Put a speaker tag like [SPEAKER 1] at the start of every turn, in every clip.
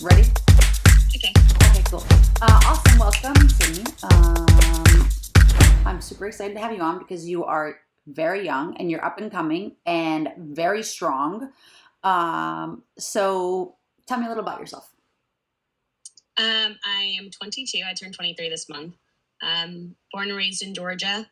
[SPEAKER 1] Ready?
[SPEAKER 2] Okay.
[SPEAKER 1] Okay, cool. Awesome. Welcome, Sydney. I'm super excited to have you on because you are very young and you're up and coming and very strong. So tell me a little about yourself.
[SPEAKER 2] I am 22. I turned 23 this month. Born and raised in Georgia.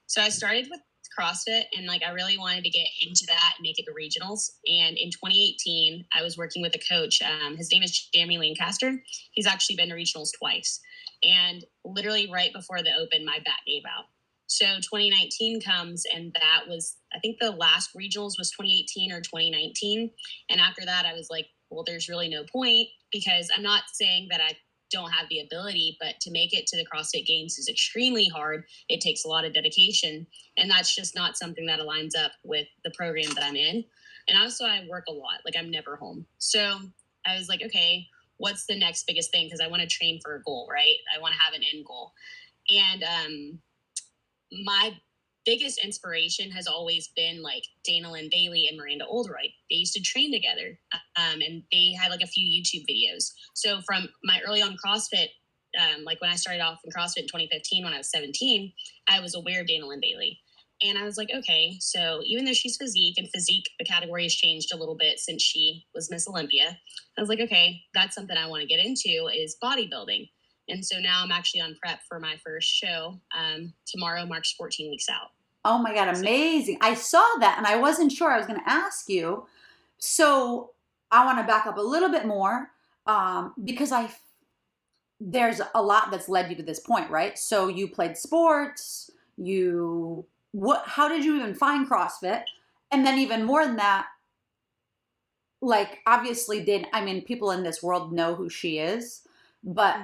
[SPEAKER 2] So I started with CrossFit and I really wanted to get into that and make it to regionals. And in 2018, I was working with a coach. His name is Jeremy Lancaster. He's actually been to regionals twice. And literally right before the open, my back gave out. So 2019 comes, and that was, I think the last regionals was 2018 or 2019. And after that, I was like, well, there's really no point, because I'm not saying that I don't have the ability, but to make it to the CrossFit Games is extremely hard. It takes a lot of dedication, and that's just not something that aligns up with the program that I'm in. And also I work a lot, I'm never home. So I was like, okay, what's the next biggest thing? Because I want to train for a goal, right? I want to have an end goal. And my biggest inspiration has always been Dana Lynn Bailey and Miranda Oldroyd. They used to train together, and they had a few YouTube videos. So from my early on CrossFit, when I started off in CrossFit in 2015 when I was 17, I was aware of Dana Lynn Bailey. And I was like, okay, so even though she's physique, and physique, the category has changed a little bit since she was Miss Olympia, I was like, okay, that's something I want to get into, is bodybuilding. And so now I'm actually on prep for my first show. Tomorrow marks 14 weeks out.
[SPEAKER 1] Oh my God, amazing. I saw that and I wasn't sure. I was going to ask you. So I want to back up a little bit more because there's a lot that's led you to this point, right? So you played sports, how did you even find CrossFit? And then even more than that, obviously people in this world know who she is, but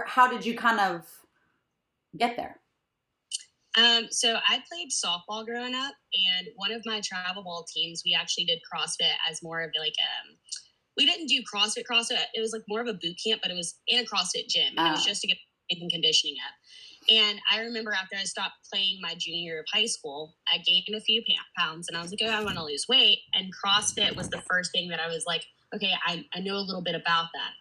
[SPEAKER 1] how did you kind of get there?
[SPEAKER 2] So I played softball growing up, and one of my travel ball teams, we actually did CrossFit as more of we didn't do CrossFit. It was more of a boot camp, but it was in a CrossFit gym, and it was just to get conditioning up. And I remember after I stopped playing my junior year of high school, I gained a few pounds, and I was like, oh, I want to lose weight. And CrossFit was the first thing that I was like, okay, I know a little bit about that.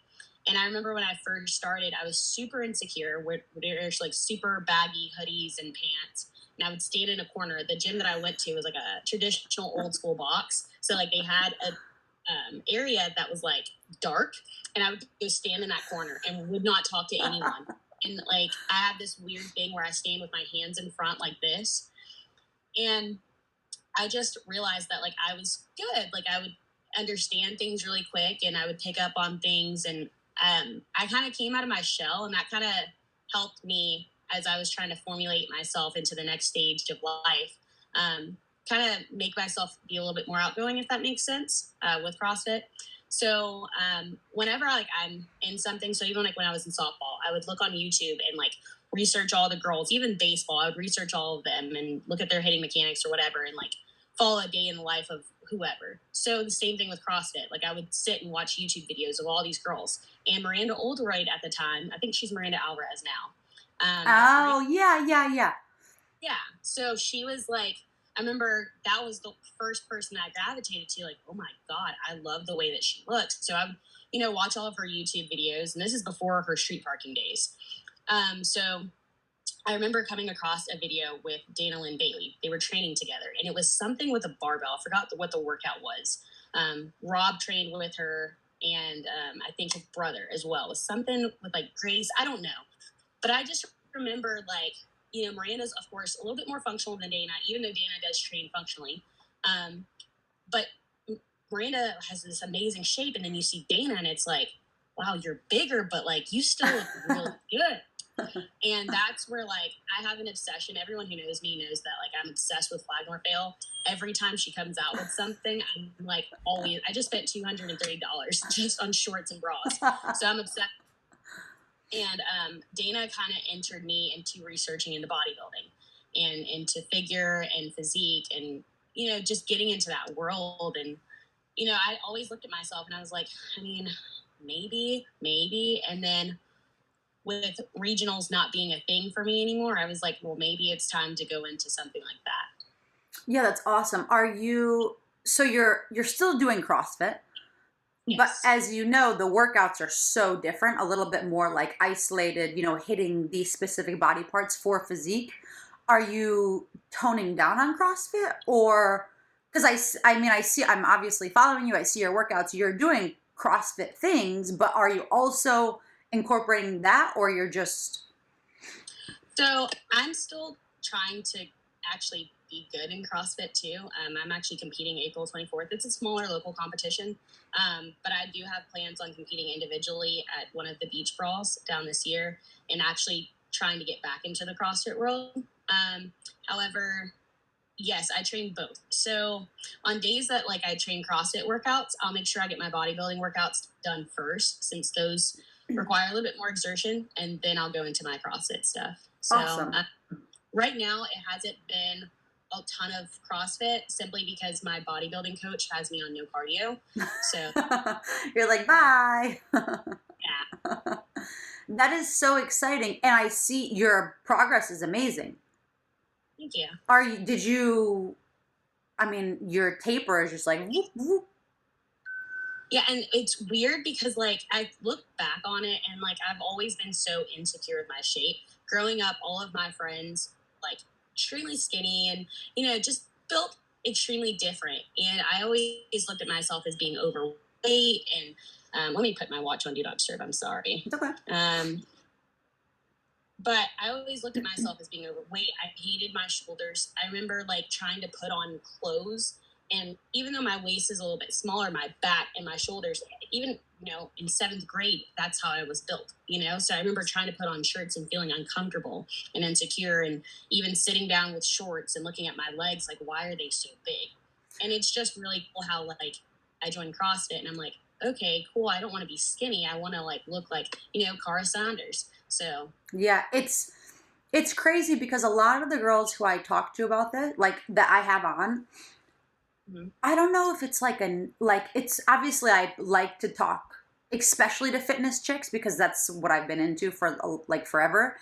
[SPEAKER 2] And I remember when I first started, I was super insecure with super baggy hoodies and pants. And I would stand in a corner. The gym that I went to was a traditional old school box. So they had a area that was dark, and I would go stand in that corner and would not talk to anyone. And I have this weird thing where I stand with my hands in front like this. And I just realized that I was good. I would understand things really quick, and I would pick up on things, and I kind of came out of my shell, and that kind of helped me as I was trying to formulate myself into the next stage of life. Kind of make myself be a little bit more outgoing, if that makes sense, with CrossFit. So whenever I'm in something, so even when I was in softball, I would look on YouTube and research all the girls, even baseball. I would research all of them and look at their hitting mechanics or whatever, and follow a day in the life of whoever. So the same thing with CrossFit. I would sit and watch YouTube videos of all these girls. And Miranda Oldroyd at the time, I think she's Miranda Alvarez now.
[SPEAKER 1] Yeah.
[SPEAKER 2] Yeah. So she was I remember that was the first person I gravitated to. Oh my God, I love the way that she looks. So I would, watch all of her YouTube videos. And this is before her street parking days. So I remember coming across a video with Dana Lynn Bailey. They were training together, and it was something with a barbell. I forgot what the workout was. Rob trained with her, and I think his brother as well. It was something with Grace. I don't know. But I just remember Miranda's, of course, a little bit more functional than Dana, even though Dana does train functionally. But Miranda has this amazing shape, and then you see Dana, and it's wow, you're bigger, but you still look really good. And that's where I have an obsession. Everyone who knows me knows that I'm obsessed with Flag Nor Fail. Every time she comes out with something, I'm always. I just spent $230 just on shorts and bras, so I'm obsessed. And Dana kind of entered me into researching into bodybuilding and into figure and physique, and just getting into that world. And I always looked at myself and I was like, I mean, maybe, and then with regionals not being a thing for me anymore, I was like, well, maybe it's time to go into something like that.
[SPEAKER 1] Yeah, that's awesome. So you're still doing CrossFit. But
[SPEAKER 2] Yes.
[SPEAKER 1] as you know, the workouts are so different, a little bit more like isolated, hitting these specific body parts for physique. Are you toning down on CrossFit or because I mean, I see, I'm obviously following you. I see your workouts. You're doing CrossFit things, but are you also incorporating that or you're just,
[SPEAKER 2] So I'm still trying to actually be good in CrossFit too. I'm actually competing April 24th. It's a smaller local competition, but I do have plans on competing individually at one of the beach brawls down this year and actually trying to get back into the CrossFit world. However, yes, I train both. So on days that like I train CrossFit workouts, I'll make sure I get my bodybuilding workouts done first, since those require a little bit more exertion, and then I'll go into my CrossFit stuff. So
[SPEAKER 1] awesome?
[SPEAKER 2] right now, it hasn't been a ton of CrossFit simply because my bodybuilding coach has me on no cardio. So
[SPEAKER 1] You're like, bye.
[SPEAKER 2] yeah,
[SPEAKER 1] That is so exciting. And I see your progress is amazing.
[SPEAKER 2] thank you.
[SPEAKER 1] Did you, I mean, your taper is just like, whoop, whoop.
[SPEAKER 2] Yeah, and it's weird because like I look back on it and like I've always been so insecure with my shape. Growing up, all of my friends like extremely skinny and just built extremely different. And I always looked at myself as being overweight. And let me put my watch on Do Not Disturb. I'm sorry.
[SPEAKER 1] It's okay.
[SPEAKER 2] But I always looked at myself as being overweight. I hated my shoulders. I remember like trying to put on clothes, and even though my waist is a little bit smaller, my back and my shoulders, even in 7th grade, that's how I was built. So I remember trying to put on shirts and feeling uncomfortable and insecure, and even sitting down with shorts and looking at my legs like, why are they so big? And it's just really cool how like I joined CrossFit and I'm like, okay, cool. I don't want to be skinny. I want to like look like Cara Saunders. So
[SPEAKER 1] Yeah, it's crazy because a lot of the girls who I talk to about this, like that I have on, I don't know if it's it's obviously I like to talk, especially to fitness chicks because that's what I've been into for like forever.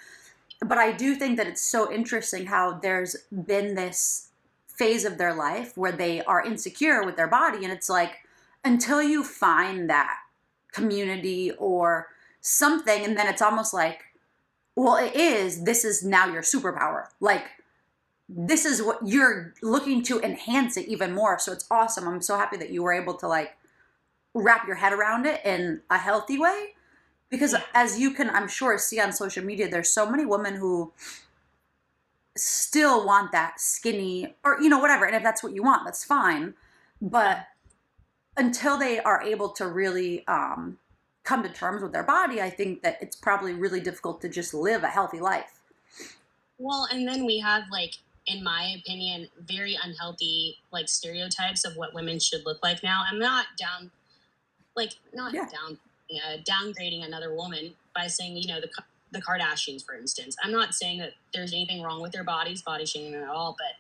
[SPEAKER 1] But I do think that it's so interesting how there's been this phase of their life where they are insecure with their body, and it's like until you find that community or something, and then it's almost like, well, this is now your superpower. Like, this is what you're looking to enhance it even more. So it's awesome. I'm so happy that you were able to like wrap your head around it in a healthy way. Because as you can, I'm sure, see on social media, there's so many women who still want that skinny or, whatever. And if that's what you want, that's fine. But until they are able to really come to terms with their body, I think that it's probably really difficult to just live a healthy life.
[SPEAKER 2] Well, and then we have like, in my opinion, very unhealthy like stereotypes of what women should look like now. I'm not down, downgrading another woman by saying, the Kardashians, for instance. I'm not saying that there's anything wrong with their bodies, body shaming at all, but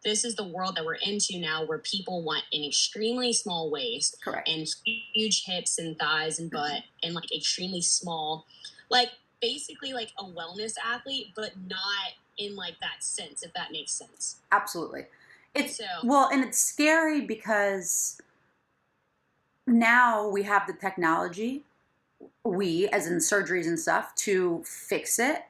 [SPEAKER 2] this is the world that we're into now where people want an extremely small waist.
[SPEAKER 1] Correct.
[SPEAKER 2] And huge hips and thighs and butt and like extremely small, like basically like a wellness athlete, but not in like that sense, if that makes sense.
[SPEAKER 1] Absolutely. Well, and it's scary because now we have the technology, as in surgeries and stuff, to fix it.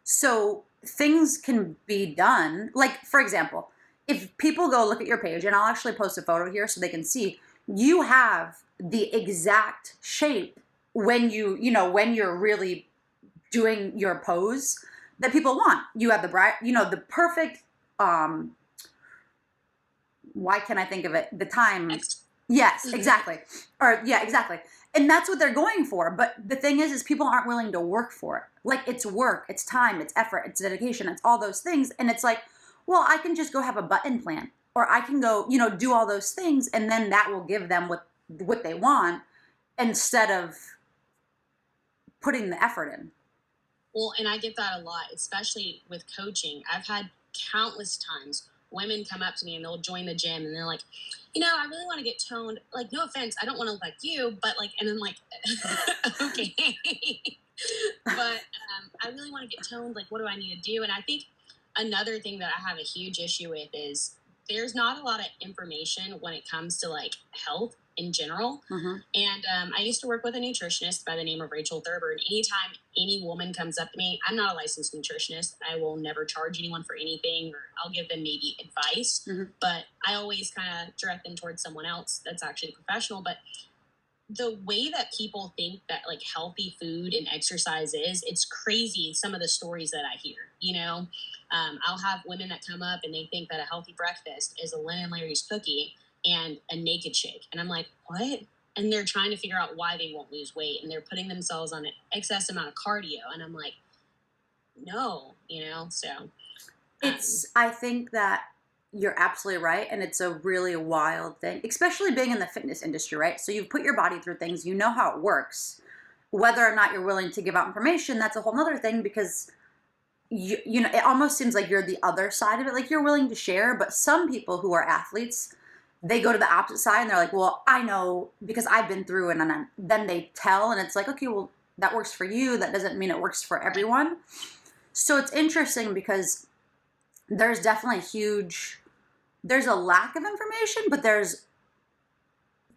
[SPEAKER 1] So things can be done. Like, for example, if people go look at your page, and I'll actually post a photo here so they can see, you have the exact shape when when you're really doing your pose that people want. You have the perfect, why can't I think of it? The time. Yes, exactly. Or yeah, exactly. And that's what they're going for. But the thing is people aren't willing to work for it. Like, it's work, it's time, it's effort, it's dedication, it's all those things. And it's like, well, I can just go have a butt implant, or I can go, do all those things, and then that will give them what they want instead of putting the effort in.
[SPEAKER 2] Well, and I get that a lot, especially with coaching. I've had countless times women come up to me and they'll join the gym and they're like, I really want to get toned. Like, no offense, I don't want to look like you, but like, and I'm like, okay. But I really want to get toned. Like, what do I need to do? And I think another thing that I have a huge issue with is there's not a lot of information when it comes to like health in general.
[SPEAKER 1] Mm-hmm.
[SPEAKER 2] And I used to work with a nutritionist by the name of Rachel Thurber. And anytime any woman comes up to me, I'm not a licensed nutritionist. I will never charge anyone for anything, or I'll give them maybe advice,
[SPEAKER 1] Mm-hmm.
[SPEAKER 2] but I always kind of direct them towards someone else that's actually professional. But the way that people think that like healthy food and exercise is, it's crazy. Some of the stories that I hear, I'll have women that come up and they think that a healthy breakfast is a Lynn and Larry's cookie and a naked shake. And I'm like, what? And they're trying to figure out why they won't lose weight. And they're putting themselves on an excess amount of cardio. And I'm like, no, so.
[SPEAKER 1] I think that you're absolutely right. And it's a really wild thing, especially being in the fitness industry, right? So you've put your body through things, you know how it works. Whether or not you're willing to give out information, that's a whole nother thing, because you know, it almost seems like you're the other side of it. Like, you're willing to share, but some people who are athletes, they go to the opposite side and they're like, well, I know because I've been through it. And then they tell, and it's like, okay, well, that works for you. That doesn't mean it works for everyone. So it's interesting because there's definitely there's a lack of information, but there's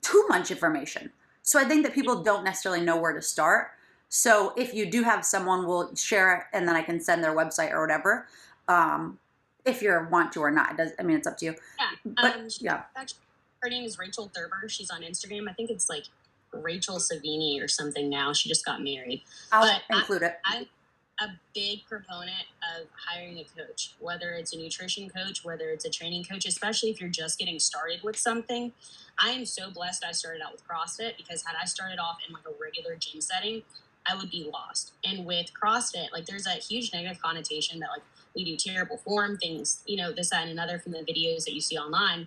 [SPEAKER 1] too much information. So I think that people don't necessarily know where to start. So if you do have someone, we'll share it, and then I can send their website or whatever. If you want to or not, it's up to you.
[SPEAKER 2] Yeah.
[SPEAKER 1] But
[SPEAKER 2] Actually, her name is Rachel Thurber. She's on Instagram. I think it's like Rachel Savini or something now. She just got married.
[SPEAKER 1] I'll include it.
[SPEAKER 2] I'm a big proponent of hiring a coach, whether it's a nutrition coach, whether it's a training coach, especially if you're just getting started with something. I am so blessed I started out with CrossFit, because had I started off in like a regular gym setting, I would be lost. And with CrossFit, like, there's a huge negative connotation that like we do terrible form things, this, that, and another from the videos that you see online.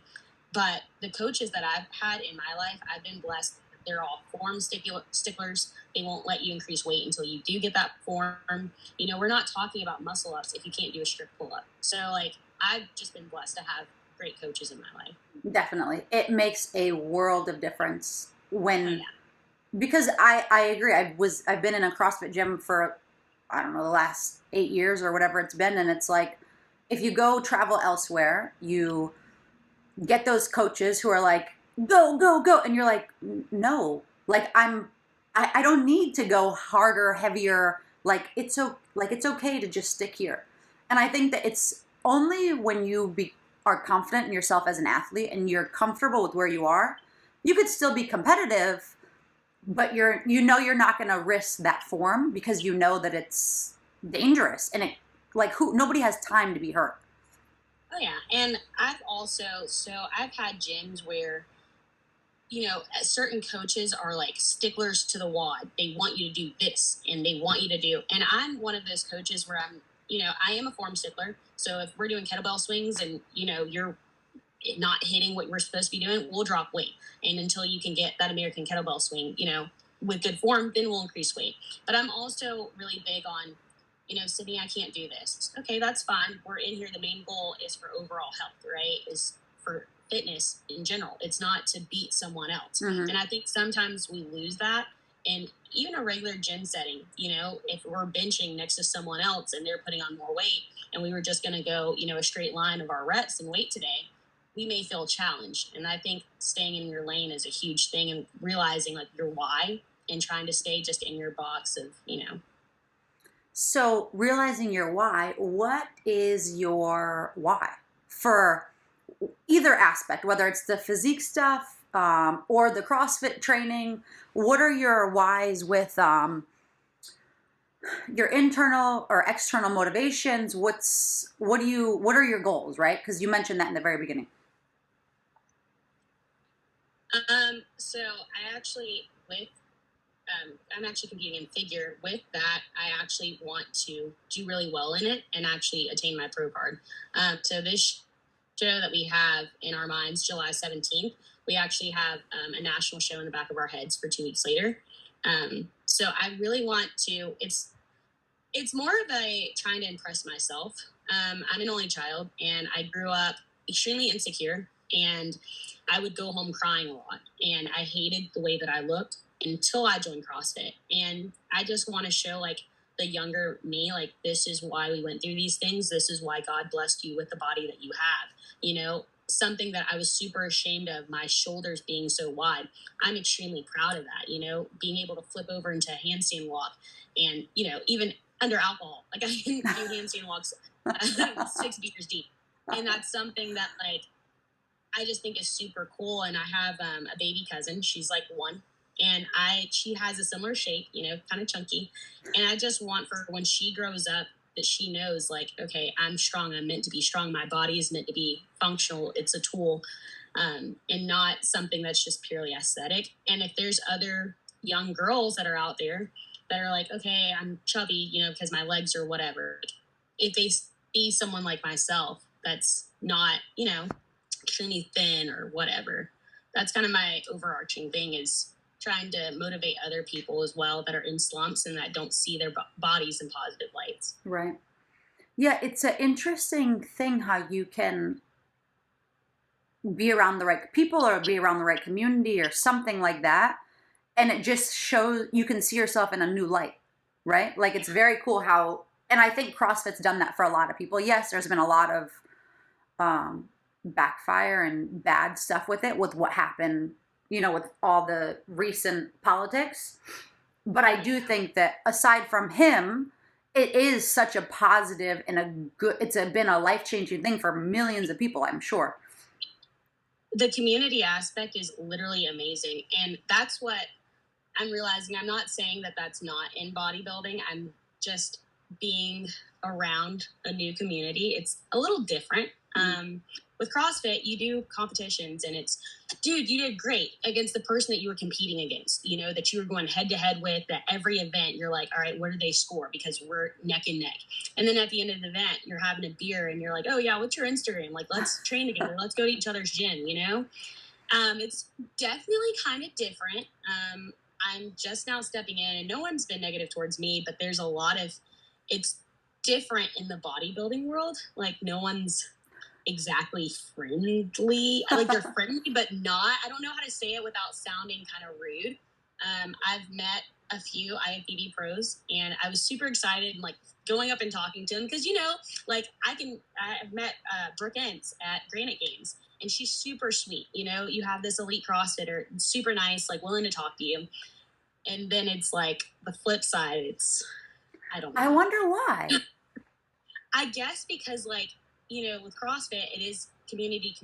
[SPEAKER 2] But the coaches that I've had in my life, I've been blessed. They're all form sticklers. They won't let you increase weight until you do get that form. We're not talking about muscle ups if you can't do a strict pull up. So like, I've just been blessed to have great coaches in my life.
[SPEAKER 1] Definitely. It makes a world of difference when,
[SPEAKER 2] Oh, yeah.
[SPEAKER 1] Because I agree. I've been in a CrossFit gym for, I don't know, the last 8 years or whatever it's been. And it's like, if you go travel elsewhere, you get those coaches who are like, go, go, go. And you're like, no, like I don't need to go harder, heavier. Like, it's okay to just stick here. And I think that it's only when you are confident in yourself as an athlete and you're comfortable with where you are, you could still be competitive, but you're not going to risk that form, because you know that it's dangerous, and nobody has time to be hurt.
[SPEAKER 2] Oh yeah. And I've had gyms where, certain coaches are like sticklers to the wad. They want you to do this and they want you to do, and I'm one of those coaches where I am a form stickler. So if we're doing kettlebell swings and, you're not hitting what we're supposed to be doing, we'll drop weight. And until you can get that American kettlebell swing, with good form, then we'll increase weight. But I'm also really big on, Sydney, I can't do this. Okay, that's fine. We're in here. The main goal is for overall health, right? Is for fitness in general. It's not to beat someone else.
[SPEAKER 1] Mm-hmm.
[SPEAKER 2] And I think sometimes we lose that. And even a regular gym setting, if we're benching next to someone else and they're putting on more weight, and we were just going to go, a straight line of our reps and weight today, we may feel challenged. And I think staying in your lane is a huge thing, and realizing like your why and trying to stay just in your box of,
[SPEAKER 1] So realizing your why, what is your why for either aspect, whether it's the physique stuff or the CrossFit training? What are your whys with your internal or external motivations? What are your goals, right? Because you mentioned that in the very beginning.
[SPEAKER 2] So I'm actually competing in figure. With that, I actually want to do really well in it and actually attain my pro card. So this show that we have in our minds, July 17th, we actually have a national show in the back of our heads for 2 weeks later. So I really want to, it's more of a trying to impress myself. I'm an only child, and I grew up extremely insecure, and I would go home crying a lot, and I hated the way that I looked until I joined CrossFit. And I just want to show like the younger me, like, this is why we went through these things. This is why God blessed you with the body that you have. something that I was super ashamed of, my shoulders being so wide. I'm extremely proud of that, being able to flip over into a handstand walk and, even under alcohol, like I can do handstand walks 6 meters deep. And that's something that like, I just think is super cool. And I have a baby cousin. She's like 1. And she has a similar shape, kind of chunky. And I just want for when she grows up that she knows like, okay, I'm strong. I'm meant to be strong. My body is meant to be functional. It's a tool, and not something that's just purely aesthetic. And if there's other young girls that are out there that are like, okay, I'm chubby, because my legs or whatever. If they see someone like myself that's not, extremely thin or whatever, that's kind of my overarching thing is trying to motivate other people as well that are in slumps and that don't see their bodies in positive lights.
[SPEAKER 1] Right. Yeah, it's an interesting thing how you can be around the right people or be around the right community or something like that. And it just shows you can see yourself in a new light, right? Like it's very cool how, and I think CrossFit's done that for a lot of people. Yes, there's been a lot of backfire and bad stuff with it, with what happened, with all the recent politics. But I do think that aside from him, it is such a positive and a good, been a life-changing thing for millions of people, I'm sure.
[SPEAKER 2] The community aspect is literally amazing. And that's what I'm realizing. I'm not saying that that's not in bodybuilding. I'm just being around a new community. It's a little different. With CrossFit, you do competitions and it's, dude, you did great against the person that you were competing against, that you were going head to head with, that every event you're like, all right, what did they score? Because we're neck and neck. And then at the end of the event, you're having a beer and you're like, oh yeah, what's your Instagram? Like, let's train together. Let's go to each other's gym, It's definitely kind of different. I'm just now stepping in and no one's been negative towards me, but there's a lot of, it's different in the bodybuilding world. Like no one's exactly friendly. Like they're friendly, but not. I don't know how to say it without sounding kind of rude. I've met a few IFBB pros, and I was super excited and like going up and talking to them because like I've met Brooke Entz at Granite Games, and she's super sweet. You have this elite CrossFitter, super nice, like willing to talk to you, and then it's like the flip side. It's I don't know.
[SPEAKER 1] I wonder why.
[SPEAKER 2] I guess because like. With CrossFit, it is community.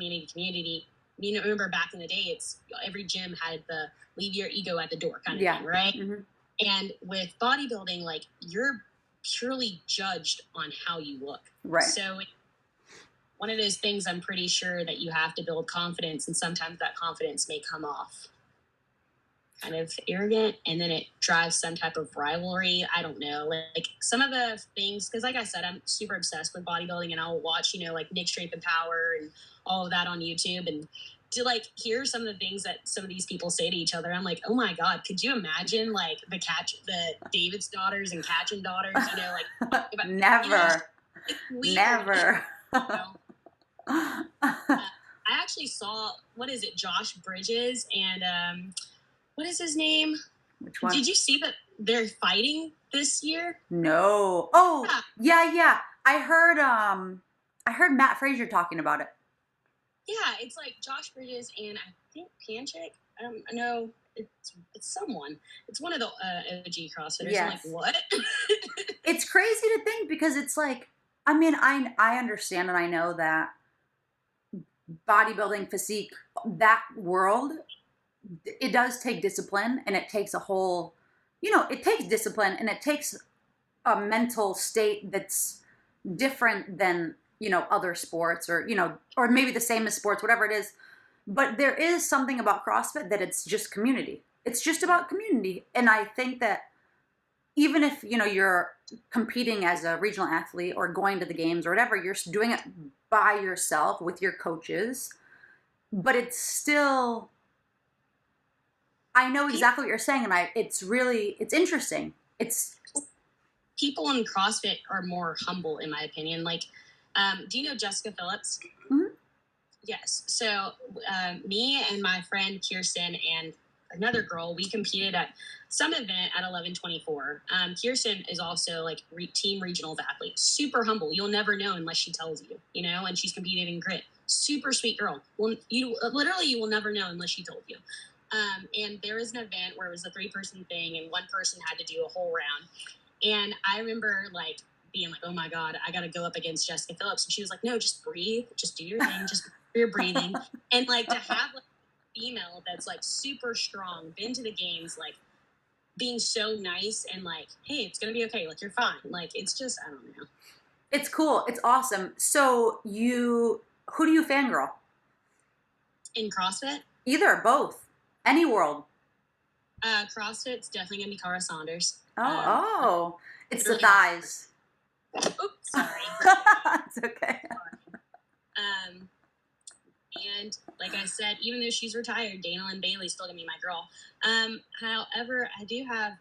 [SPEAKER 2] Remember back in the day, it's every gym had the leave your ego at the door kind of thing, right? Mm-hmm. And with bodybuilding, like you're purely judged on how you look.
[SPEAKER 1] Right.
[SPEAKER 2] So one of those things I'm pretty sure that you have to build confidence, and sometimes that confidence may come off kind of arrogant, and then it drives some type of rivalry. I don't know, like some of the things, because like I said, I'm super obsessed with bodybuilding, and I'll watch like Nick Strength and Power and all of that on YouTube, and to like hear some of the things that some of these people say to each other, I'm like, oh my god, could you imagine like the David's daughters and Catching daughters, like
[SPEAKER 1] never.
[SPEAKER 2] I actually saw, what is it, Josh Bridges and what is his name?
[SPEAKER 1] Which one?
[SPEAKER 2] Did you see that they're fighting this year?
[SPEAKER 1] No. Oh, yeah. I heard Matt Frazier talking about it.
[SPEAKER 2] Yeah, it's like Josh Bridges and I think Panchik. I don't know. It's someone. It's one of the OG CrossFitters. Yes. I'm like, what?
[SPEAKER 1] It's crazy to think because it's like, I mean, I understand and I know that bodybuilding, physique, that world, it does take discipline, and it takes a whole, it takes discipline, and it takes a mental state that's different than, other sports or, or maybe the same as sports, whatever it is. But there is something about CrossFit that it's just community. It's just about community. And I think that even if, you're competing as a regional athlete or going to the games or whatever, you're doing it by yourself with your coaches, but it's still, I know exactly what you're saying, and it's interesting. It's
[SPEAKER 2] people in CrossFit are more humble, in my opinion. Like, do you know Jessica Phillips?
[SPEAKER 1] Mm-hmm.
[SPEAKER 2] Yes. So, me and my friend Kirsten and another girl, we competed at some event at 1124. Kirsten is also like team regionals athlete, super humble. You'll never know unless she tells you, and she's competed in grit. super sweet girl. Well, you will never know unless she told you. And there was an event where it was a 3-person thing, and one person had to do a whole round. And I remember like being like, oh my God, I got to go up against Jessica Phillips. And she was like, no, just breathe, just do your thing, just your breathing. And like to have like a female that's like super strong, been to the games, like being so nice and like, hey, it's going to be okay. Like, you're fine. Like, it's just, I don't know.
[SPEAKER 1] It's cool. It's awesome. So who do you fangirl?
[SPEAKER 2] In CrossFit?
[SPEAKER 1] Either, both. Any world.
[SPEAKER 2] CrossFit's definitely going to be Cara Saunders.
[SPEAKER 1] It's the thighs.
[SPEAKER 2] Oops, sorry.
[SPEAKER 1] It's okay.
[SPEAKER 2] And like I said, even though she's retired, Dana Lynn Bailey's still gonna be my girl. However, I do have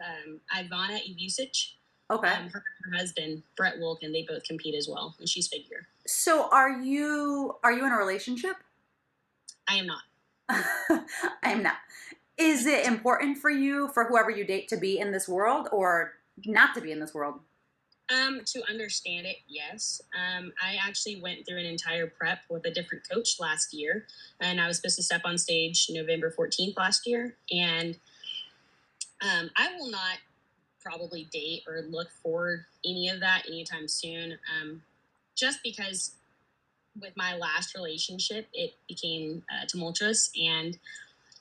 [SPEAKER 2] Ivana Ivusic.
[SPEAKER 1] Okay.
[SPEAKER 2] Her husband, Brett Wilkin, they both compete as well, and she's figure.
[SPEAKER 1] So are you in a relationship?
[SPEAKER 2] I am not.
[SPEAKER 1] I am not. Is it important for you, for whoever you date, to be in this world or not to be in this world?
[SPEAKER 2] To understand it, yes. I actually went through an entire prep with a different coach last year, and I was supposed to step on stage November 14th last year. And I will not probably date or look for any of that anytime soon, just because with my last relationship, it became tumultuous, and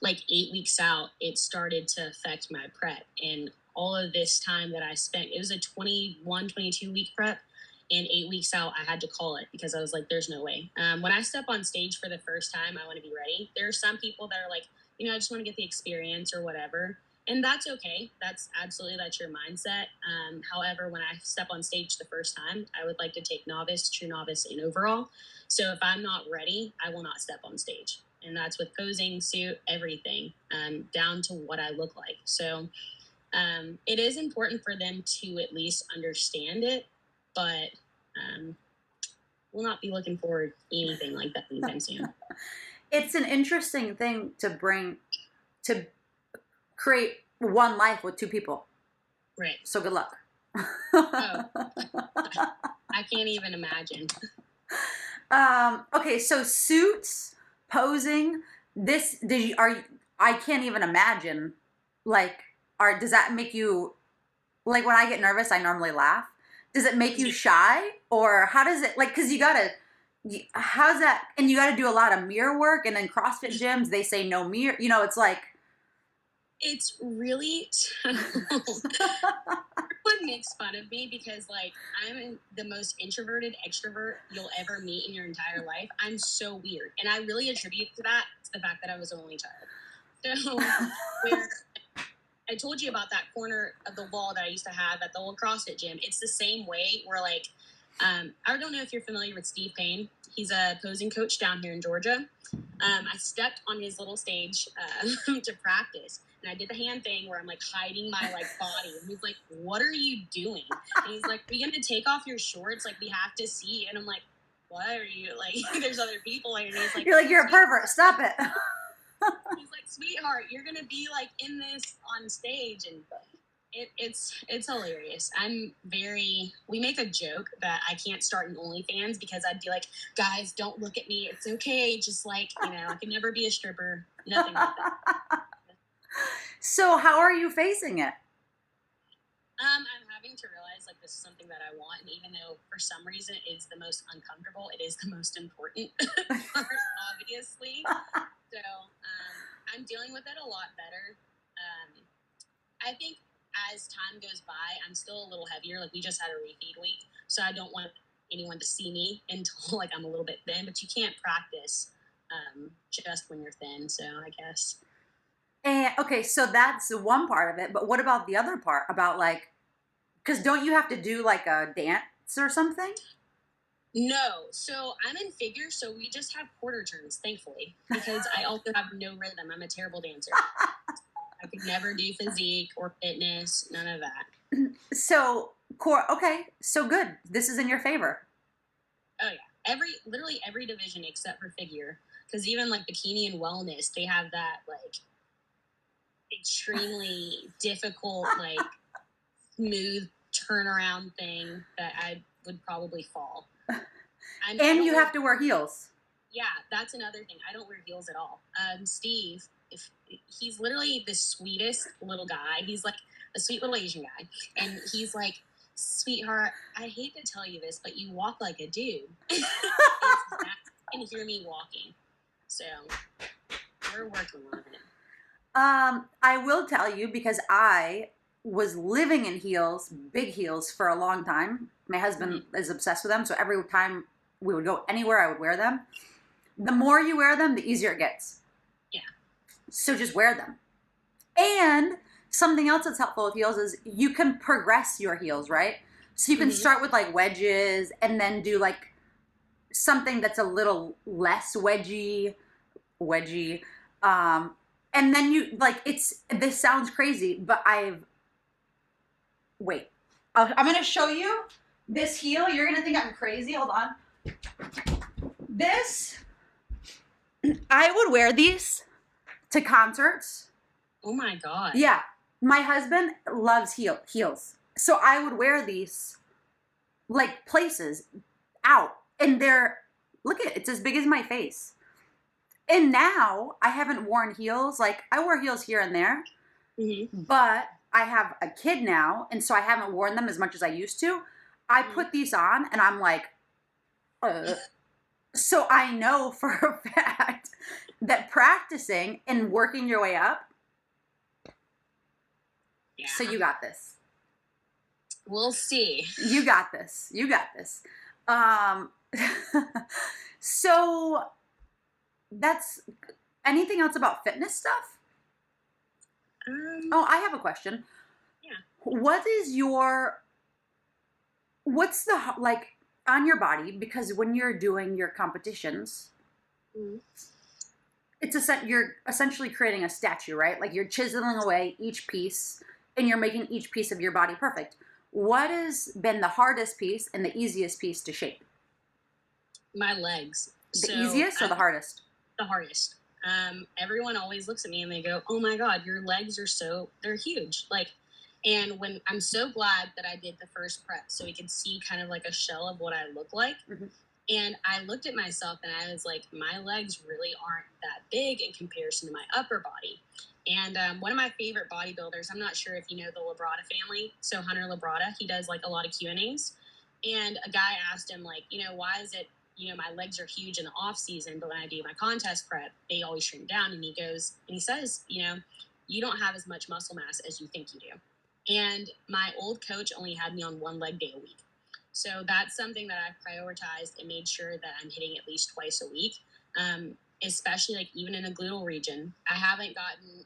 [SPEAKER 2] like 8 weeks out, it started to affect my prep. And all of this time that I spent, it was a 22 week prep, and 8 weeks out, I had to call it because I was like, there's no way. When I step on stage for the first time, I want to be ready. There are some people that are like, I just want to get the experience or whatever. And that's okay. That's your mindset. However, when I step on stage the first time, I would like to take novice, true novice, and overall. So if I'm not ready, I will not step on stage. And that's with posing, suit, everything, down to what I look like. So it is important for them to at least understand it, but we'll not be looking forward to anything like that anytime soon.
[SPEAKER 1] It's an interesting thing to create one life with two people.
[SPEAKER 2] Right.
[SPEAKER 1] So good luck.
[SPEAKER 2] Oh, I can't even imagine.
[SPEAKER 1] Okay, so suits, posing, I can't even imagine, like, does that make you, like, when I get nervous, I normally laugh. Does it make you shy? Or how does it, like, because how's that, and you gotta do a lot of mirror work, and in CrossFit gyms, they say no mirror, it's like.
[SPEAKER 2] It's really, everyone makes fun of me because, like, I'm the most introverted extrovert you'll ever meet in your entire life. I'm so weird. And I really attribute to the fact that I was an only child. So, where I told you about that corner of the wall that I used to have at the old CrossFit gym, it's the same way where, like, I don't know if you're familiar with Steve Payne. He's a posing coach down here in Georgia. I stepped on his little stage to practice, and I did the hand thing where I'm like hiding my like body. And he's like, "What are you doing?" And he's like, "Are you gonna take off your shorts? Like, we have to see." And I'm like, "What are you like?" There's other people here, and he's like,
[SPEAKER 1] "You're like, you're a pervert. Stop it."
[SPEAKER 2] He's like, "Sweetheart, you're gonna be like in this on stage," and it's hilarious. We make a joke that I can't start an OnlyFans because I'd be like, guys, don't look at me. It's okay. Just like, I can never be a stripper. Nothing like that.
[SPEAKER 1] So how are you facing it?
[SPEAKER 2] I'm having to realize like this is something that I want. And even though for some reason it's the most uncomfortable, it is the most important part, obviously. So I'm dealing with it a lot better. I think as time goes by, I'm still a little heavier. Like, we just had a refeed week, so I don't want anyone to see me until like I'm a little bit thin. But you can't practice just when you're thin. So I guess.
[SPEAKER 1] And okay, so that's one part of it. But what about the other part? About like, because don't you have to do like a dance or something?
[SPEAKER 2] No. So I'm in figure, so we just have quarter turns, thankfully, because I also have no rhythm. I'm a terrible dancer. I could never do physique or fitness, none of that.
[SPEAKER 1] So, okay, so good. This is in your favor.
[SPEAKER 2] Oh yeah, literally every division except for figure, because even like bikini and wellness, they have that like extremely difficult, like smooth turnaround thing that I would probably fall.
[SPEAKER 1] And you have to wear heels.
[SPEAKER 2] Yeah, that's another thing. I don't wear heels at all. Steve, if he's literally the sweetest little guy. He's like a sweet little Asian guy, and he's like, "Sweetheart, I hate to tell you this, but you walk like a dude." It's that, you can hear me walking, so we're working on it.
[SPEAKER 1] I will tell you because I was living in heels, big heels, for a long time. My husband is obsessed with them, so every time we would go anywhere, I would wear them. The more you wear them, the easier it gets.
[SPEAKER 2] Yeah.
[SPEAKER 1] So just wear them. And something else that's helpful with heels is you can progress your heels, right? So you can start with like wedges and then do like something that's a little less wedgy. And then you like this sounds crazy, but I'm gonna show you this heel. You're gonna think I'm crazy. Hold on. I would wear these to concerts.
[SPEAKER 2] Oh my God.
[SPEAKER 1] Yeah. My husband loves heels. So I would wear these like places out. And look at it, it's as big as my face. And now I haven't worn heels. Like I wear heels here and there, but I have a kid now. And so I haven't worn them as much as I used to. I put these on and I'm like, So I know for a fact that practicing and working your way up.
[SPEAKER 2] Yeah.
[SPEAKER 1] So you got this.
[SPEAKER 2] We'll see.
[SPEAKER 1] You got this. So that's anything else about fitness stuff? I have a question.
[SPEAKER 2] Yeah.
[SPEAKER 1] What's the, like, on your body, because when you're doing your competitions, you're essentially creating a statue, right? Like you're chiseling away each piece and you're making each piece of your body perfect. What has been the hardest piece and the easiest piece to shape?
[SPEAKER 2] My legs.
[SPEAKER 1] The easiest or the hardest?
[SPEAKER 2] The hardest. Everyone always looks at me and they go, "Oh my God, your legs are they're huge." And when I'm so glad that I did the first prep so we could see kind of like a shell of what I look like. And I looked at myself and I was like, my legs really aren't that big in comparison to my upper body. And one of my favorite bodybuilders, I'm not sure if you know the Labrada family. So Hunter Labrada, he does like a lot of Q&As. And a guy asked him like, why is it, my legs are huge in the off season, but when I do my contest prep, they always shrink down. And he says, you don't have as much muscle mass as you think you do. And my old coach only had me on one leg day a week. So that's something that I've prioritized and made sure that I'm hitting at least twice a week, especially like even in the gluteal region. I haven't gotten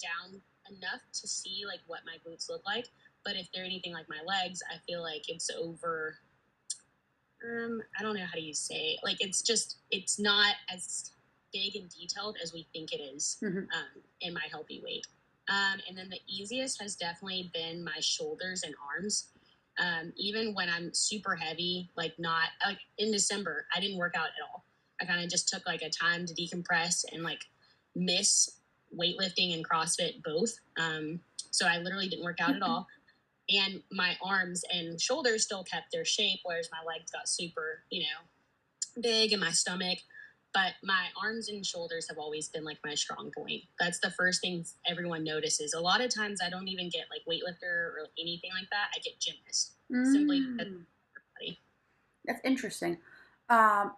[SPEAKER 2] down enough to see like what my glutes look like. But if they're anything like my legs, I feel like it's over. I don't know how to say it. Like it's not as big and detailed as we think it is in my healthy weight. And then the easiest has definitely been my shoulders and arms. Even when I'm super heavy, like in December, I didn't work out at all. I kind of just took like a time to decompress and like miss weightlifting and CrossFit both. So I literally didn't work out at all. And my arms and shoulders still kept their shape, whereas my legs got super, big, and my stomach. But my arms and shoulders have always been like my strong point. That's the first thing everyone notices. A lot of times I don't even get like weightlifter or anything like that. I get gymnast. Simply.
[SPEAKER 1] That's interesting. So I'm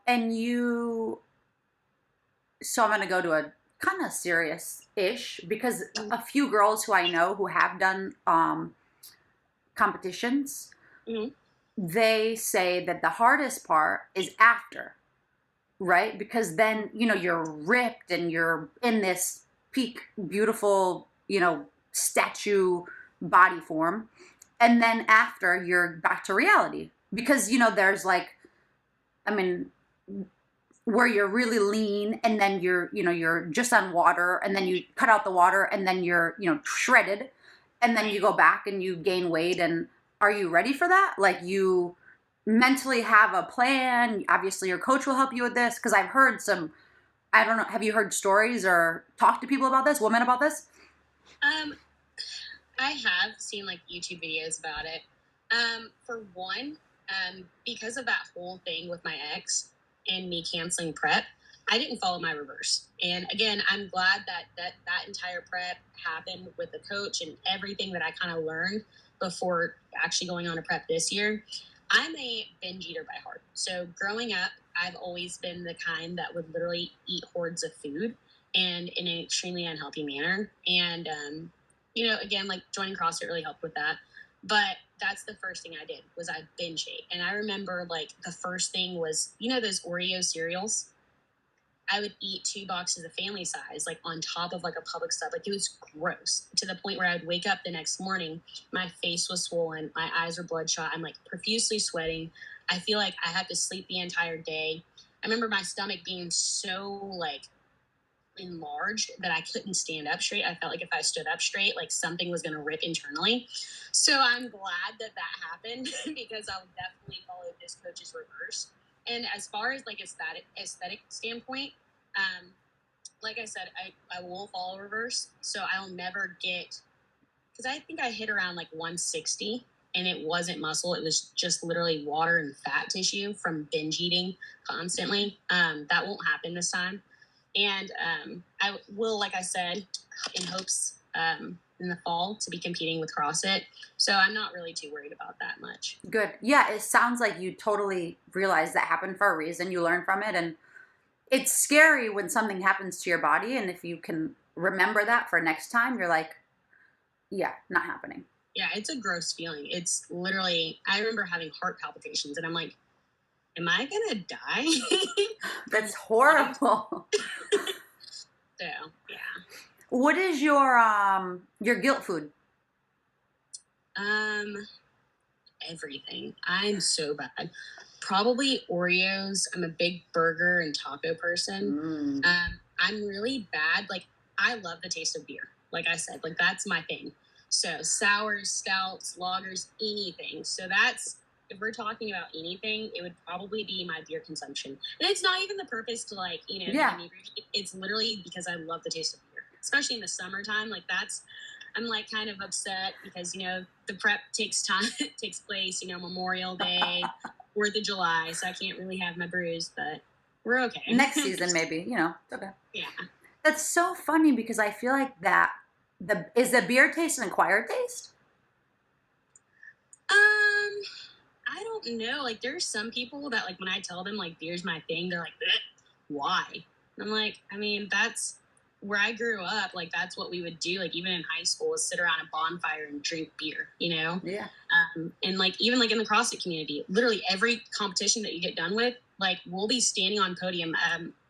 [SPEAKER 1] going to go to a kind of serious-ish, because a few girls who I know who have done competitions, they say that the hardest part is after. Right? Because then, you're ripped and you're in this peak, beautiful, statue body form. And then after, you're back to reality. Because, there's where you're really lean and then you're just on water and then you cut out the water and then you're, shredded. And then you go back and you gain weight. And are you ready for that? Like you mentally have a plan? Obviously your coach will help you with this, because I've heard I don't know, have you heard stories or talked to people about this, women about this?
[SPEAKER 2] I have seen like YouTube videos about it. For one, because of that whole thing with my ex, and me canceling prep, I didn't follow my reverse. And again, I'm glad that entire prep happened with the coach and everything that I kind of learned before actually going on a prep this year. I'm a binge eater by heart. So growing up, I've always been the kind that would literally eat hordes of food and in an extremely unhealthy manner. And, again, like joining CrossFit really helped with that. But that's the first thing I did was I binge ate. And I remember like the first thing was, those Oreo cereals? I would eat 2 boxes of family size, like on top of like a Publix sub. Like it was gross to the point where I would wake up the next morning, my face was swollen, my eyes were bloodshot. I'm like profusely sweating. I feel like I had to sleep the entire day. I remember my stomach being so like enlarged that I couldn't stand up straight. I felt like if I stood up straight, like something was going to rip internally. So I'm glad that happened because I'll definitely follow this coach's reverse. And as far as like aesthetic standpoint, like I said, I won't follow reverse. So I'll never get, because I think I hit around like 160 and it wasn't muscle. It was just literally water and fat tissue from binge eating constantly. That won't happen this time. And I will, like I said, in hopes in the fall to be competing with CrossFit. So I'm not really too worried about that much.
[SPEAKER 1] Good. Yeah, it sounds like you totally realize that happened for a reason. You learn from it. And it's scary when something happens to your body. And if you can remember that for next time, you're like, yeah, not happening.
[SPEAKER 2] Yeah, it's a gross feeling. It's literally, I remember having heart palpitations and I'm like, am I going to die?
[SPEAKER 1] That's horrible.
[SPEAKER 2] So, yeah.
[SPEAKER 1] What is your guilt food?
[SPEAKER 2] Everything. I'm so bad. Probably Oreos. I'm a big burger and taco person. I'm really bad. Like, I love the taste of beer. Like I said, like that's my thing. So sours, stouts, lagers, anything. So that's, if we're talking about anything, it would probably be my beer consumption. And it's not even the purpose to like,
[SPEAKER 1] Yeah.
[SPEAKER 2] It's literally because I love the taste of beer, especially in the summertime. Like I'm like kind of upset because, the prep takes place, Memorial Day, 4th of July. So I can't really have my brews, but we're okay.
[SPEAKER 1] Next season, maybe, it's okay.
[SPEAKER 2] Yeah.
[SPEAKER 1] That's so funny because I feel like that, is the beer taste an acquired taste?
[SPEAKER 2] I don't know. Like, there's some people that, like, when I tell them, like, beer's my thing, they're like, why? And I'm like, I mean, that's where I grew up. Like, that's what we would do. Like, even in high school, is sit around a bonfire and drink beer,
[SPEAKER 1] Yeah.
[SPEAKER 2] And, like, even, like, in the CrossFit community, literally every competition that you get done with, like, we'll be standing on podium.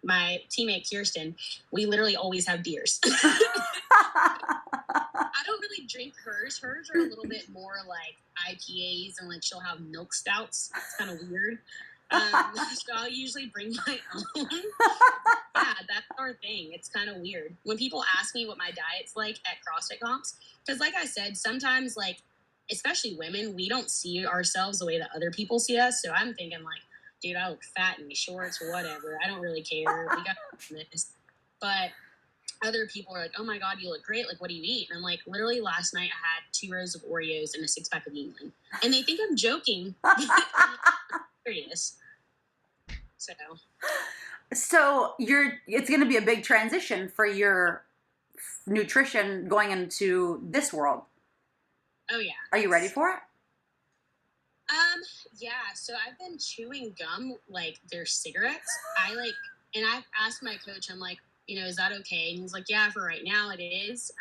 [SPEAKER 2] My teammate, Kirsten, we literally always have beers. I don't really drink hers. Hers are a little bit more like IPAs and like she'll have milk stouts. It's kind of weird. So I'll usually bring my own. Yeah, that's our thing. It's kind of weird. When people ask me what my diet's like at CrossFit comps, because like I said, sometimes like, especially women, we don't see ourselves the way that other people see us. So I'm thinking like, dude, I look fat in these shorts or whatever. I don't really care. We got this. But other people are like, oh my God, you look great. Like, what do you eat? And I'm like, literally last night I had 2 rows of Oreos and a 6-pack of Yingling. And they think I'm joking. I'm serious.
[SPEAKER 1] So it's going to be a big transition for your nutrition going into this world.
[SPEAKER 2] Oh yeah.
[SPEAKER 1] Are you ready for it?
[SPEAKER 2] Yeah. So I've been chewing gum like they're cigarettes. And I've asked my coach, I'm like, is that okay? And he's like, yeah, for right now it is.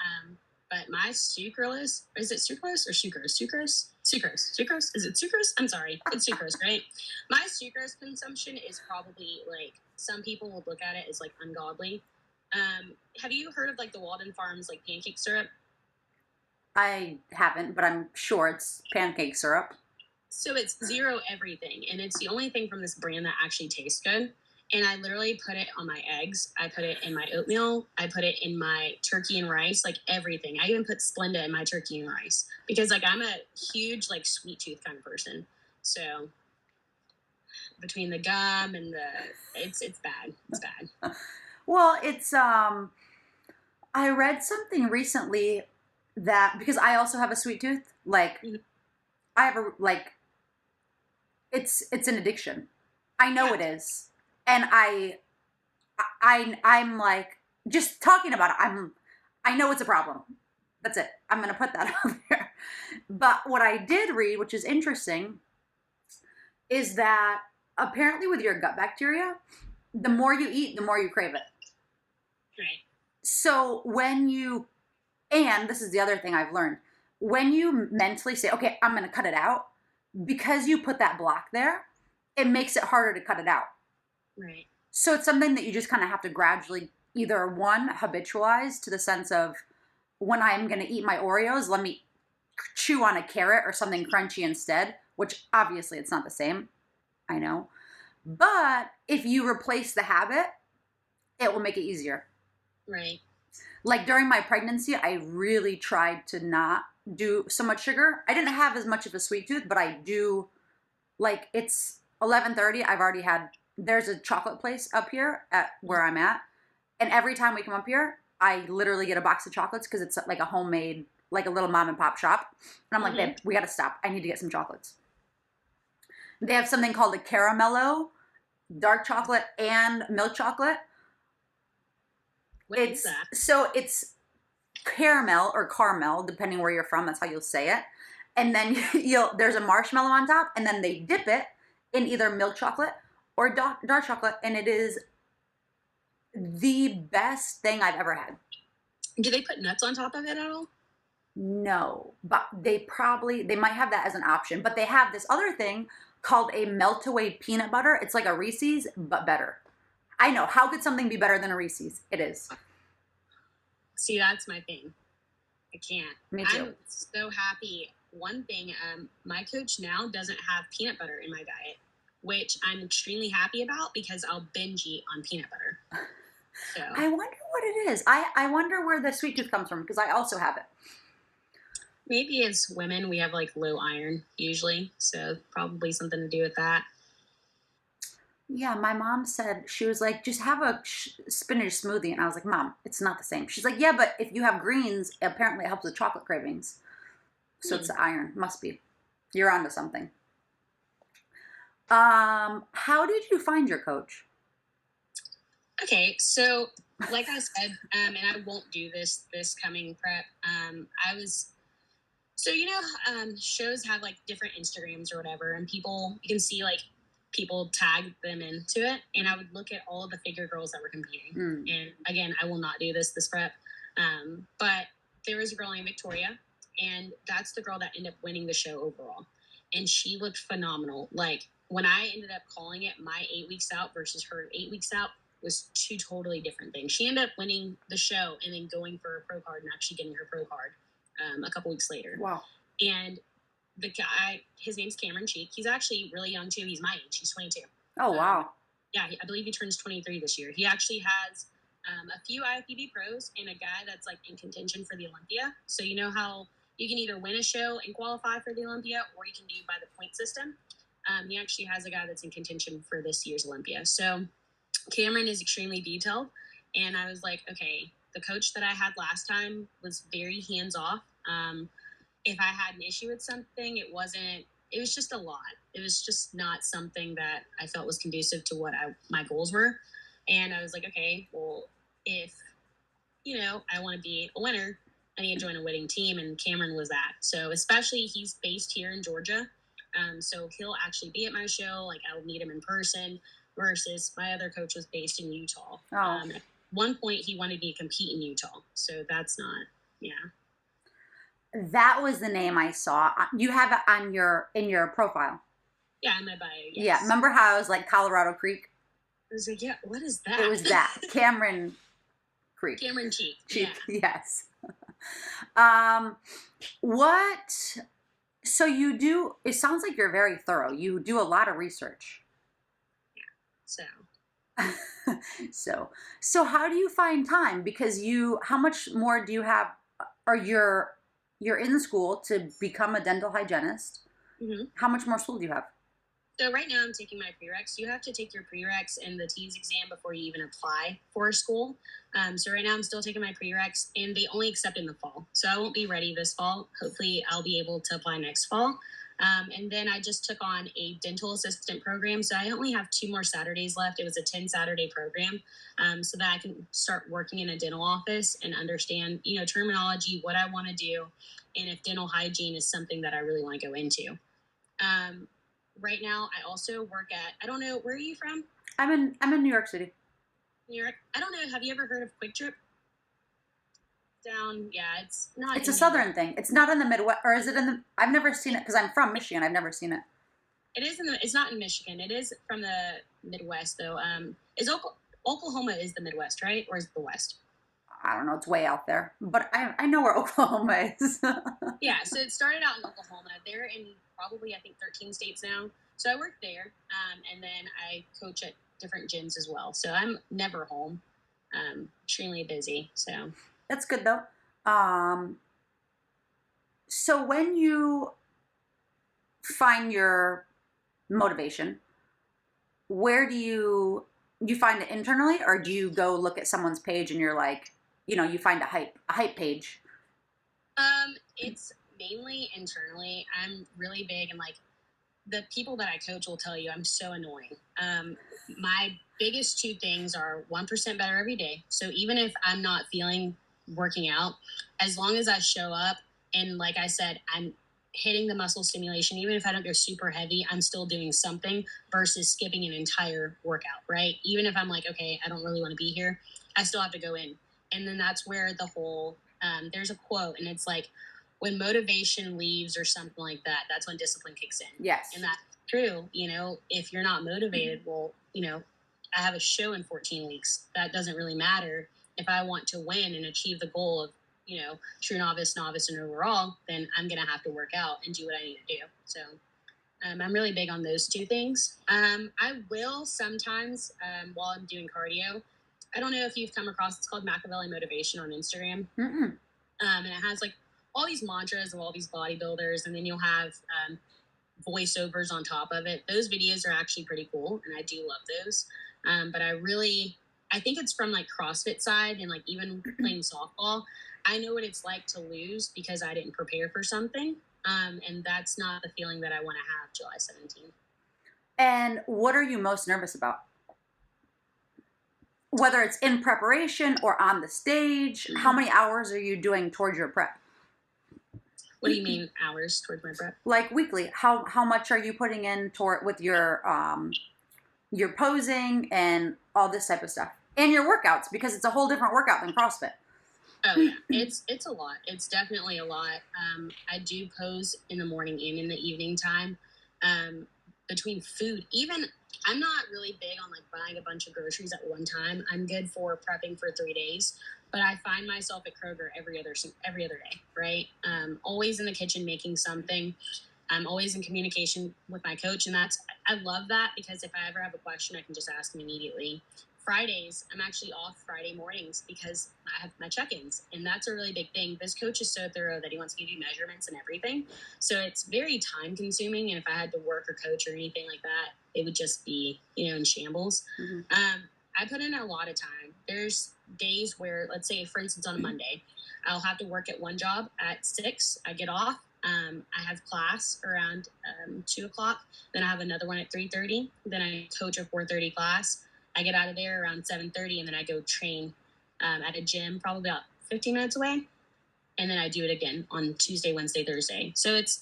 [SPEAKER 2] But my sucralose, is it sucralose or sucrose? Sucrose? Is it sucrose? I'm sorry. It's sucrose, right? My sucrose consumption is probably like, some people would look at it as like ungodly. Have you heard of like the Walden Farms, like pancake syrup?
[SPEAKER 1] I haven't, but I'm sure it's pancake syrup.
[SPEAKER 2] So it's 0 everything. And it's the only thing from this brand that actually tastes good. And I literally put it on my eggs. I put it in my oatmeal. I put it in my turkey and rice, like everything. I even put Splenda in my turkey and rice because like I'm a huge like sweet tooth kind of person. So between the gum and it's bad. It's bad.
[SPEAKER 1] Well, it's I read something recently that because I also have a sweet tooth, like I have a like it's an addiction. I know it is. And I'm like, just talking about it, I know it's a problem. That's it. I'm going to put that out there. But what I did read, which is interesting, is that apparently with your gut bacteria, the more you eat, the more you crave it.
[SPEAKER 2] Right.
[SPEAKER 1] So and this is the other thing I've learned, when you mentally say, okay, I'm going to cut it out, because you put that block there, it makes it harder to cut it out.
[SPEAKER 2] Right.
[SPEAKER 1] So it's something that you just kind of have to gradually either one, habitualize to the sense of when I'm going to eat my Oreos, let me chew on a carrot or something crunchy instead, which obviously it's not the same. I know. But if you replace the habit, it will make it easier.
[SPEAKER 2] Right.
[SPEAKER 1] Like during my pregnancy, I really tried to not do so much sugar. I didn't have as much of a sweet tooth, but I do, like, it's 11:30. I've already had, there's a chocolate place up here at where I'm at. And every time we come up here, I literally get a box of chocolates because it's like a homemade, like a little mom and pop shop. And I'm like, babe, we got to stop. I need to get some chocolates. They have something called a caramello, dark chocolate and milk chocolate.
[SPEAKER 2] What is that?
[SPEAKER 1] So it's caramel or caramel, depending where you're from. That's how you'll say it. And then there's a marshmallow on top, and then they dip it in either milk chocolate or dark chocolate, and it is the best thing I've ever had.
[SPEAKER 2] Do they put nuts on top of it at all?
[SPEAKER 1] No, but they might have that as an option. But they have this other thing called a melt-away peanut butter. It's like a Reese's, but better. I know. How could something be better than a Reese's? It is.
[SPEAKER 2] See, that's my thing. I can't.
[SPEAKER 1] Me too.
[SPEAKER 2] I'm so happy. One thing, my coach now doesn't have peanut butter in my diet, which I'm extremely happy about because I'll binge eat on peanut butter. So
[SPEAKER 1] I wonder what it is. I wonder where the sweet tooth comes from because I also have it.
[SPEAKER 2] maybe as women, we have like low iron usually. So probably something to do with that.
[SPEAKER 1] Yeah, my mom said, she was like, just have a spinach smoothie. And I was like, Mom, it's not the same. She's like, yeah, but if you have greens, apparently it helps with chocolate cravings. So it's the iron. Must be. You're onto something. How did you find your coach?
[SPEAKER 2] Okay, so like I said, and I won't do this coming prep. I was so shows have like different Instagrams or whatever, and people you can see like people tag them into it, and I would look at all of the figure girls that were competing. And again, I will not do this prep, but there was a girl named Victoria, and that's the girl that ended up winning the show overall, and she looked phenomenal. Like when I ended up calling it my 8 weeks out versus her 8 weeks out was two totally different things. She ended up winning the show and then going for a pro card and actually getting her pro card a couple weeks later.
[SPEAKER 1] Wow.
[SPEAKER 2] And the guy, his name's Cameron Cheek. He's actually really young too. He's my age. He's 22.
[SPEAKER 1] Oh, wow.
[SPEAKER 2] Yeah, I believe he turns 23 this year. He actually has a few IFBB pros and a guy that's like in contention for the Olympia. So you know how you can either win a show and qualify for the Olympia, or you can do by the point system. He actually has a guy that's in contention for this year's Olympia. So Cameron is extremely detailed, and I was like, okay, the coach that I had last time was very hands-off. If I had an issue with something, it was just a lot. It was just not something that I felt was conducive to what my goals were. And I was like, okay, well, if, I want to be a winner, I need to join a winning team. And Cameron was that. So especially he's based here in Georgia. So he'll actually be at my show. Like I'll meet him in person versus my other coach was based in Utah.
[SPEAKER 1] Oh.
[SPEAKER 2] At one point he wanted me to compete in Utah. So that's not, yeah.
[SPEAKER 1] That was the name I saw. You have it on in your profile.
[SPEAKER 2] Yeah, in my bio. Yes.
[SPEAKER 1] Yeah. Remember how I was like Colorado Creek?
[SPEAKER 2] I was like, yeah, what is that?
[SPEAKER 1] It was that. Cameron Creek.
[SPEAKER 2] Cameron Cheek.
[SPEAKER 1] Cheek.
[SPEAKER 2] Yeah.
[SPEAKER 1] Yes. So you do, it sounds like you're very thorough. You do a lot of research.
[SPEAKER 2] Yeah.
[SPEAKER 1] So how do you find time? Because how much more do you have, or you're in school to become a dental hygienist.
[SPEAKER 2] Mm-hmm.
[SPEAKER 1] How much more school do you have?
[SPEAKER 2] So right now I'm taking my prereqs. You have to take your prereqs and the TEAS exam before you even apply for a school. So right now I'm still taking my prereqs, and they only accept in the fall. So I won't be ready this fall. Hopefully I'll be able to apply next fall. And then I just took on a dental assistant program. So I only have 2 more Saturdays left. It was a 10 Saturday program, so that I can start working in a dental office and understand, terminology, what I want to do, and if dental hygiene is something that I really want to go into. Um, right now, I also work at, I don't know, where are you from?
[SPEAKER 1] I'm in New York City.
[SPEAKER 2] New York? I don't know. Have you ever heard of Quick Trip? Down, yeah, it's not.
[SPEAKER 1] It's a southern thing. It's not in the Midwest, or is it in the? I've never seen it because I'm from Michigan. I've never seen it.
[SPEAKER 2] It is in the. It's not in Michigan. It is from the Midwest, though. Is Oklahoma is the Midwest, right, or is it the West?
[SPEAKER 1] I don't know. It's way out there, but I know where Oklahoma is.
[SPEAKER 2] Yeah, so it started out in Oklahoma. They're in probably I think 13 states now. So I work there, and then I coach at different gyms as well. So I'm never home. Extremely busy. So
[SPEAKER 1] That's good though. So when you find your motivation, where do you find it internally, or do you go look at someone's page and you're like, you find a hype page?
[SPEAKER 2] It's mainly internally. I'm really big, and like the people that I coach will tell you I'm so annoying. My biggest 2 things are 1% better every day. So even if I'm not feeling working out, as long as I show up and like I said, I'm hitting the muscle stimulation, even if I don't go super heavy, I'm still doing something versus skipping an entire workout, right? Even if I'm like, okay, I don't really want to be here, I still have to go in. And then that's where the whole, there's a quote and it's like, when motivation leaves or something like that, that's when discipline kicks in.
[SPEAKER 1] Yes.
[SPEAKER 2] And that's true. If you're not motivated, well, I have a show in 14 weeks. That doesn't really matter. If I want to win and achieve the goal of, true novice, and overall, then I'm going to have to work out and do what I need to do. So I'm really big on those 2 things. I will sometimes, while I'm doing cardio, I don't know if you've come across, it's called Machiavelli Motivation on Instagram. And it has like all these mantras of all these bodybuilders, and then you'll have voiceovers on top of it. Those videos are actually pretty cool, and I do love those. But I think it's from like CrossFit side and like even playing softball. I know what it's like to lose because I didn't prepare for something. And that's not the feeling that I want to have July 17th.
[SPEAKER 1] And what are you most nervous about? Whether it's in preparation or on the stage, how many hours are you doing towards your prep?
[SPEAKER 2] What do you mean hours towards my prep?
[SPEAKER 1] Like weekly, how much are you putting in with your posing and all this type of stuff, and your workouts, because it's a whole different workout than CrossFit.
[SPEAKER 2] Oh yeah, it's a lot. It's definitely a lot. I do pose in the morning and in the evening time. Between food, even I'm not really big on like buying a bunch of groceries at one time. I'm good for prepping for 3 days, but I find myself at Kroger every other day, right? Always in the kitchen making something. I'm always in communication with my coach, and I love that because if I ever have a question, I can just ask him immediately. Fridays, I'm actually off Friday mornings because I have my check-ins, and that's a really big thing. This coach is so thorough that he wants me to do measurements and everything, so it's very time-consuming, and if I had to work or coach or anything like that, it would just be, in shambles. I put in a lot of time. There's days where, let's say, for instance, on a Monday, I'll have to work at one job at 6. I get off. I have class around 2 o'clock. Then I have another one at 3:30. Then I coach a 4:30 class. I get out of there around 7:30, and then I go train at a gym probably about 15 minutes away. And then I do it again on Tuesday, Wednesday, Thursday. So it's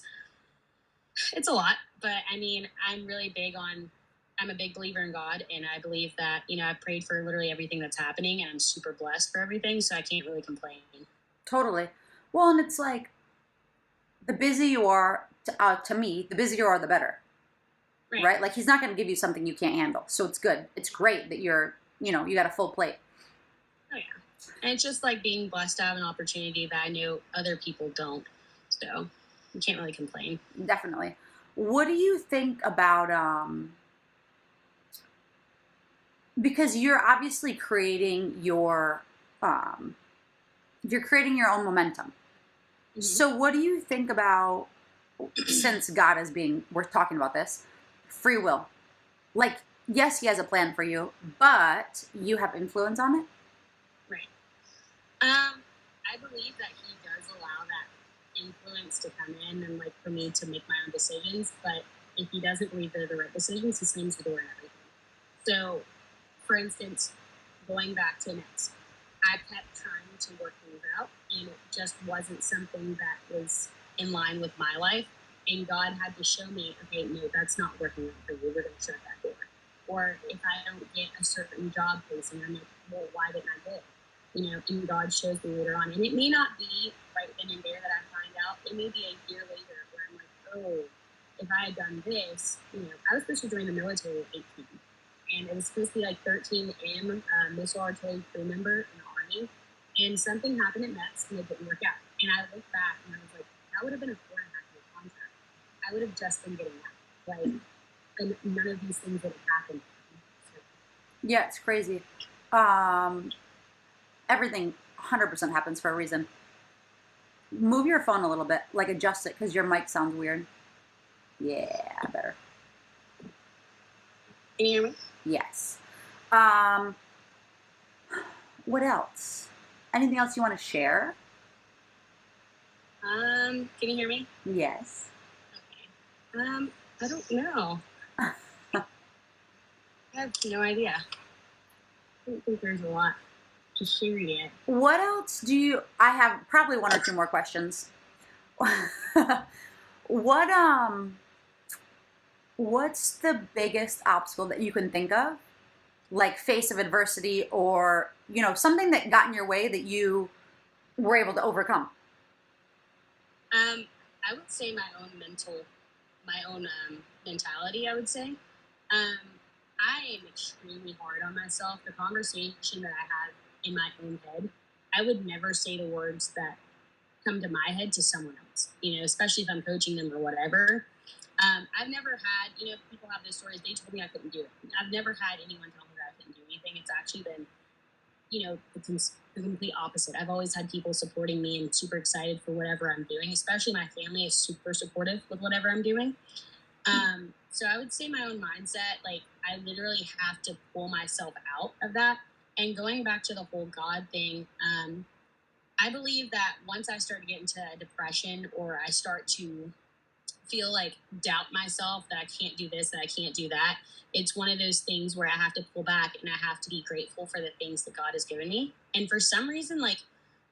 [SPEAKER 2] a lot. But, I mean, I'm a big believer in God, and I believe that, I've prayed for literally everything that's happening, and I'm super blessed for everything, so I can't really complain.
[SPEAKER 1] Totally. Well, and it's like, the busier you are, to me, the busier you are, the better. Right? Like, he's not going to give you something you can't handle. So it's good. It's great that you got a full plate.
[SPEAKER 2] Oh, yeah. And it's just like being blessed to have an opportunity that I know other people don't. So you can't really complain.
[SPEAKER 1] Definitely. What do you think about, because you're obviously creating your own momentum. Mm-hmm. So what do you think about, since God is we're talking about this, free will? Like, yes, he has a plan for you, but you have influence on it?
[SPEAKER 2] Right. I believe that he does allow that influence confidence to come in and like for me to make my own decisions. But if he doesn't believe they're the right decisions, he slams the door and everything. So, for instance, going back to next, I kept trying to work things out, and it just wasn't something that was in line with my life. And God had to show me, okay, no, that's not working out for you. We're going to shut that door. Or if I don't get a certain job posting, I'm like, well, why didn't I get it? You know, and God shows me later on. And it may not be right then and there that I find out. It may be a year later where I'm like, oh, if I had done this, you know, I was supposed to join the military at 18. And it was supposed to be like 13 M, missile artillery crew member in the Army. And something happened at METS and it didn't work out. And I looked back and I was like, that would have been a 4.5-year contract. I would have just been getting that. Like, and none of these things would have happened. So.
[SPEAKER 1] Yeah, it's crazy. Everything 100% happens for a reason. Move your phone a little bit, like adjust it, because your mic sounds weird. Yeah, better.
[SPEAKER 2] Can you hear me?
[SPEAKER 1] Yes. What else? Anything else you want to share?
[SPEAKER 2] Can you hear me?
[SPEAKER 1] Yes.
[SPEAKER 2] Okay. I don't know. I have no idea. I don't think there's a lot to share yet.
[SPEAKER 1] What else do you... I have probably one or two more questions. What's the biggest obstacle that you can think of? Like face of adversity or, you know, something that got in your way that you were able to overcome?
[SPEAKER 2] I would say my own mentality, I would say. I am extremely hard on myself. The conversation that I have in my own head, I would never say the words that come to my head to someone else, you know, especially if I'm coaching them or whatever. I've never had, you know, people have those stories. They told me I couldn't do it. I've never had anyone tell me that I couldn't do anything. It's actually been, you know, the complete opposite. I've always had people supporting me and super excited for whatever I'm doing, especially my family is super supportive with whatever I'm doing. So I would say my own mindset, like I literally have to pull myself out of that. And going back to the whole God thing, I believe that once I start to get into depression or I start to feel like doubt myself that I can't do this, that I can't do that, it's one of those things where I have to pull back and I have to be grateful for the things that God has given me. And for some reason, like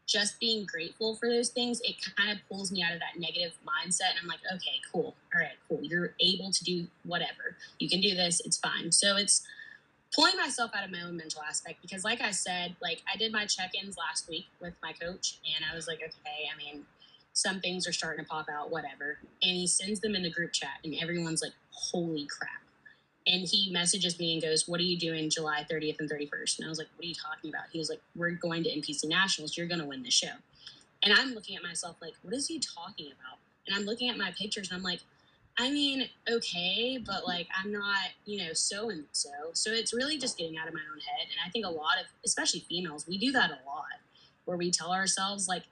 [SPEAKER 2] just being grateful for those things, it kind of pulls me out of that negative mindset. And I'm like, okay, cool. All right, cool. You're able to do whatever. You can do this. It's fine. So it's pulling myself out of my own mental aspect because like I said, like I did my check-ins last week with my coach and I was like, okay, I mean, some things are starting to pop out, whatever. And he sends them in the group chat and everyone's like, holy crap. And he messages me and goes, what are you doing July 30th and 31st? And I was like, what are you talking about? He was like, we're going to NPC Nationals. You're going to win the show. And I'm looking at myself like, what is he talking about? And I'm looking at my pictures and I'm like, I mean, okay, but like, I'm not, you know, so-and-so. So it's really just getting out of my own head. And I think a lot of, especially females, we do that a lot where we tell ourselves like,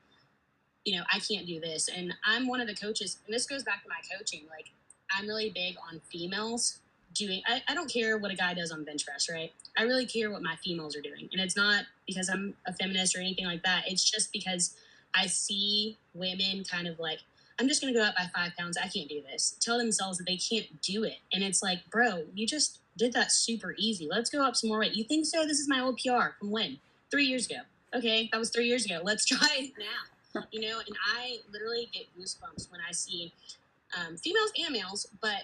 [SPEAKER 2] you know, I can't do this. And I'm one of the coaches, and this goes back to my coaching. Like, I'm really big on females doing, I don't care what a guy does on bench press, right? I really care what my females are doing. And it's not because I'm a feminist or anything like that. It's just because I see women kind of like, I'm just going to go up by 5 pounds. I can't do this. Tell themselves that they can't do it. And it's like, bro, you just did that super easy. Let's go up some more weight. You think so? This is my old PR from when? 3 years ago. Okay, that was 3 years ago. Let's try it now. You know, and I literally get goosebumps when I see females and males, but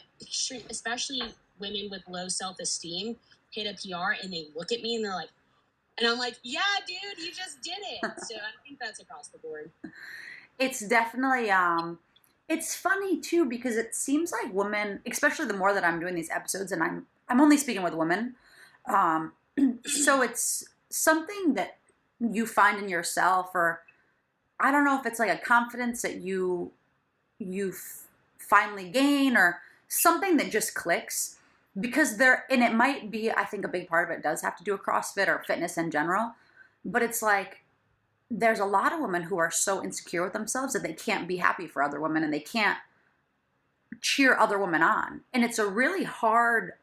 [SPEAKER 2] especially women with low self-esteem hit a PR and they look at me and they're like, and I'm like, yeah, dude, you just did it. So I think that's across the board.
[SPEAKER 1] It's definitely, it's funny too, because it seems like women, especially the more that I'm doing these episodes and I'm only speaking with women. So it's something that you find in yourself, or I don't know if it's like a confidence that you finally gain or something that just clicks because and it might be, I think a big part of it does have to do with CrossFit or fitness in general, but it's like, there's a lot of women who are so insecure with themselves that they can't be happy for other women and they can't cheer other women on. And it's a really hard,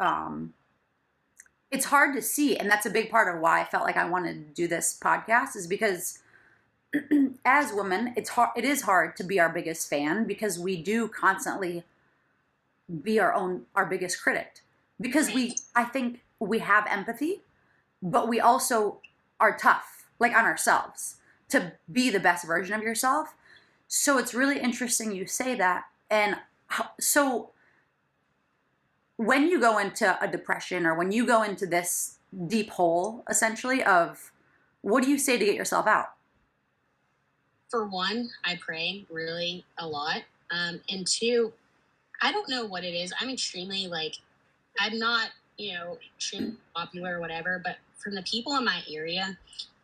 [SPEAKER 1] it's hard to see. And that's a big part of why I felt like I wanted to do this podcast is because as women, it is hard to be our biggest fan because we do constantly be our biggest critic, because I think we have empathy, but we also are tough, like on ourselves, to be the best version of yourself. So it's really interesting you say that. And so when you go into a depression, or when you go into this deep hole, essentially, of what do you say to get yourself out?
[SPEAKER 2] For one, I pray really a lot. And two, I don't know what it is. I'm extremely like, I'm not, extremely popular or whatever, but from the people in my area,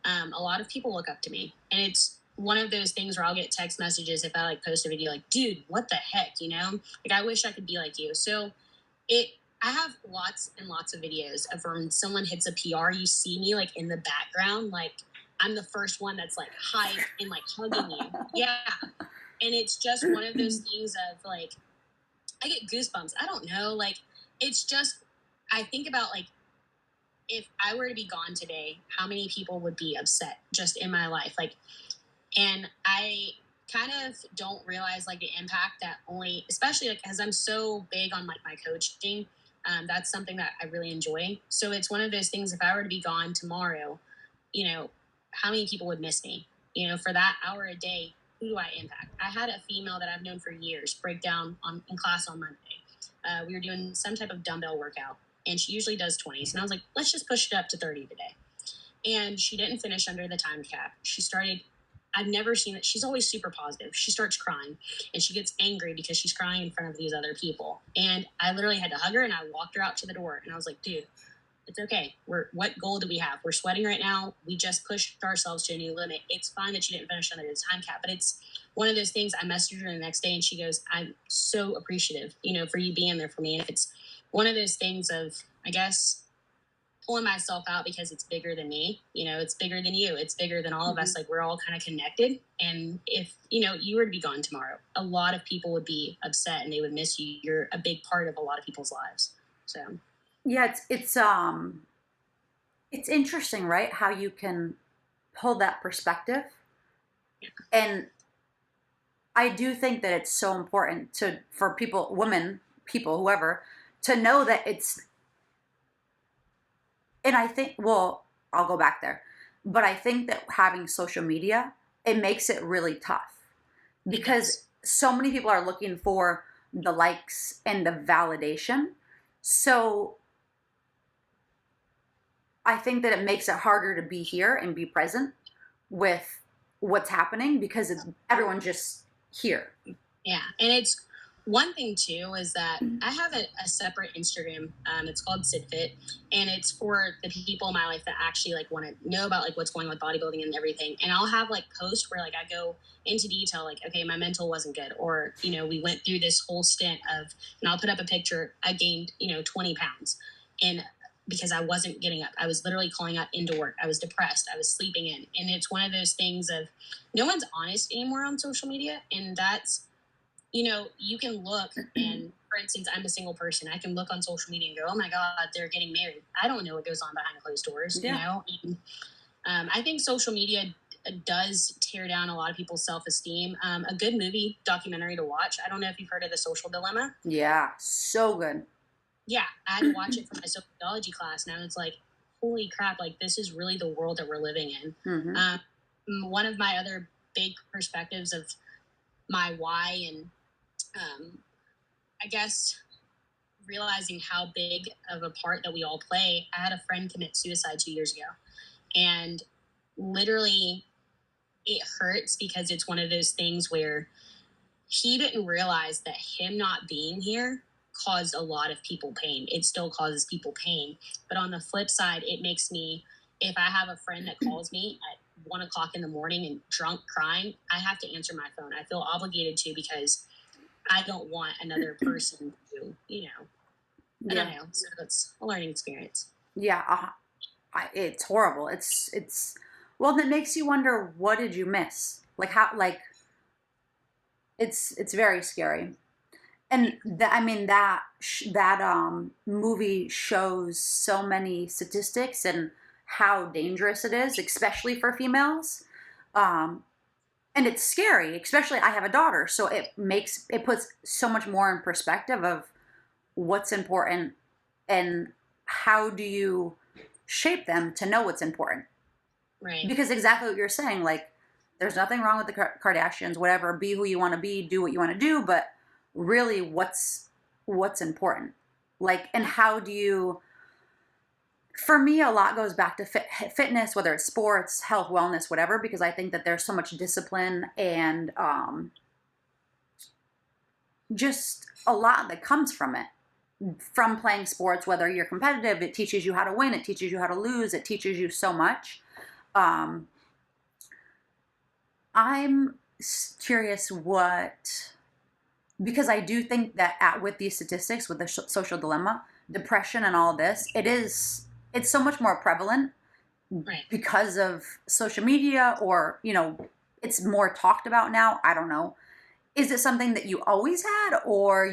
[SPEAKER 2] a lot of people look up to me. And it's one of those things where I'll get text messages if I like post a video like, dude, what the heck, Like, I wish I could be like you. So I have lots and lots of videos of when someone hits a PR, you see me like in the background, like I'm the first one that's like hype and like hugging you. Yeah. And it's just one of those things of like, I get goosebumps. I don't know. Like, it's just, I think about like, if I were to be gone today, how many people would be upset just in my life? Like, and I kind of don't realize like the impact that only, especially like, as I'm so big on like my coaching, that's something that I really enjoy. So it's one of those things, if I were to be gone tomorrow, how many people would miss me? For that hour a day, who do I impact? I had a female that I've known for years break down in class on Monday. We were doing some type of dumbbell workout, and she usually does 20s. And I was like, let's just push it up to 30 today. And she didn't finish under the time cap. I've never seen it. She's always super positive. She starts crying, and she gets angry because she's crying in front of these other people. And I literally had to hug her, and I walked her out to the door. And I was like, dude, it's okay. What goal do we have? We're sweating right now. We just pushed ourselves to a new limit. It's fine that she didn't finish under the time cap, but it's one of those things. I messaged her the next day, and she goes, I'm so appreciative, for you being there for me. And it's one of those things of, I guess, pulling myself out because it's bigger than me. It's bigger than you. It's bigger than all of us. Like, we're all kind of connected. And if, you were to be gone tomorrow, a lot of people would be upset and they would miss you. You're a big part of a lot of people's lives. So
[SPEAKER 1] Yeah, it's interesting, right? How you can pull that perspective.
[SPEAKER 2] yeah.
[SPEAKER 1] And I do think that it's so important for people, women, people, whoever, to know that it's, and I think, well, I'll go back there, but I think that having social media, it makes it really tough, because so many people are looking for the likes and the validation. So I think that it makes it harder to be here and be present with what's happening, because everyone's just here.
[SPEAKER 2] Yeah. And it's one thing too, is that I have a separate Instagram. It's called SidFit, and it's for the people in my life that actually like want to know about like what's going on with bodybuilding and everything. And I'll have like posts where like I go into detail, like, okay, my mental wasn't good, or, we went through this whole stint of, and I'll put up a picture. I gained, 20 pounds, and because I wasn't getting up, I was literally calling out into work. I was depressed. I was sleeping in. And it's one of those things of, no one's honest anymore on social media. And that's, you can look, and for instance, I'm a single person. I can look on social media and go, oh my God, they're getting married. I don't know what goes on behind closed doors, And, I think social media does tear down a lot of people's self-esteem. A good movie documentary to watch. I don't know if you've heard of The Social Dilemma.
[SPEAKER 1] Yeah, so good.
[SPEAKER 2] Yeah, I had to watch it for my sociology class, and I was like, holy crap, like, this is really the world that we're living in.
[SPEAKER 1] Mm-hmm.
[SPEAKER 2] One of my other big perspectives of my why, and I guess realizing how big of a part that we all play. I had a friend commit suicide 2 years ago, and literally it hurts because it's one of those things where he didn't realize that him not being here caused a lot of people pain. It still causes people pain. But on the flip side, it makes me, if I have a friend that calls me at 1:00 in the morning and drunk crying, I have to answer my phone. I feel obligated to, because I don't want another person to, I don't know. So that's a learning experience.
[SPEAKER 1] Yeah. It's horrible. Well, that makes you wonder, what did you miss? Like it's very scary. And that movie shows so many statistics and how dangerous it is, especially for females. And it's scary, especially I have a daughter, so it puts so much more in perspective of what's important and how do you shape them to know what's important.
[SPEAKER 2] Right.
[SPEAKER 1] Because exactly what you're saying, like, there's nothing wrong with the Kardashians, whatever, be who you want to be, do what you want to do, but really what's important? Like, and how do you, for me, a lot goes back to fitness, whether it's sports, health, wellness, whatever, because I think that there's so much discipline and just a lot that comes from it. From playing sports, whether you're competitive, it teaches you how to win, it teaches you how to lose, it teaches you so much. I'm curious because I do think that with these statistics, with the social dilemma, depression and all this, it's so much more prevalent
[SPEAKER 2] Right.
[SPEAKER 1] because of social media, or, it's more talked about now. I don't know. Is it something that you always had, or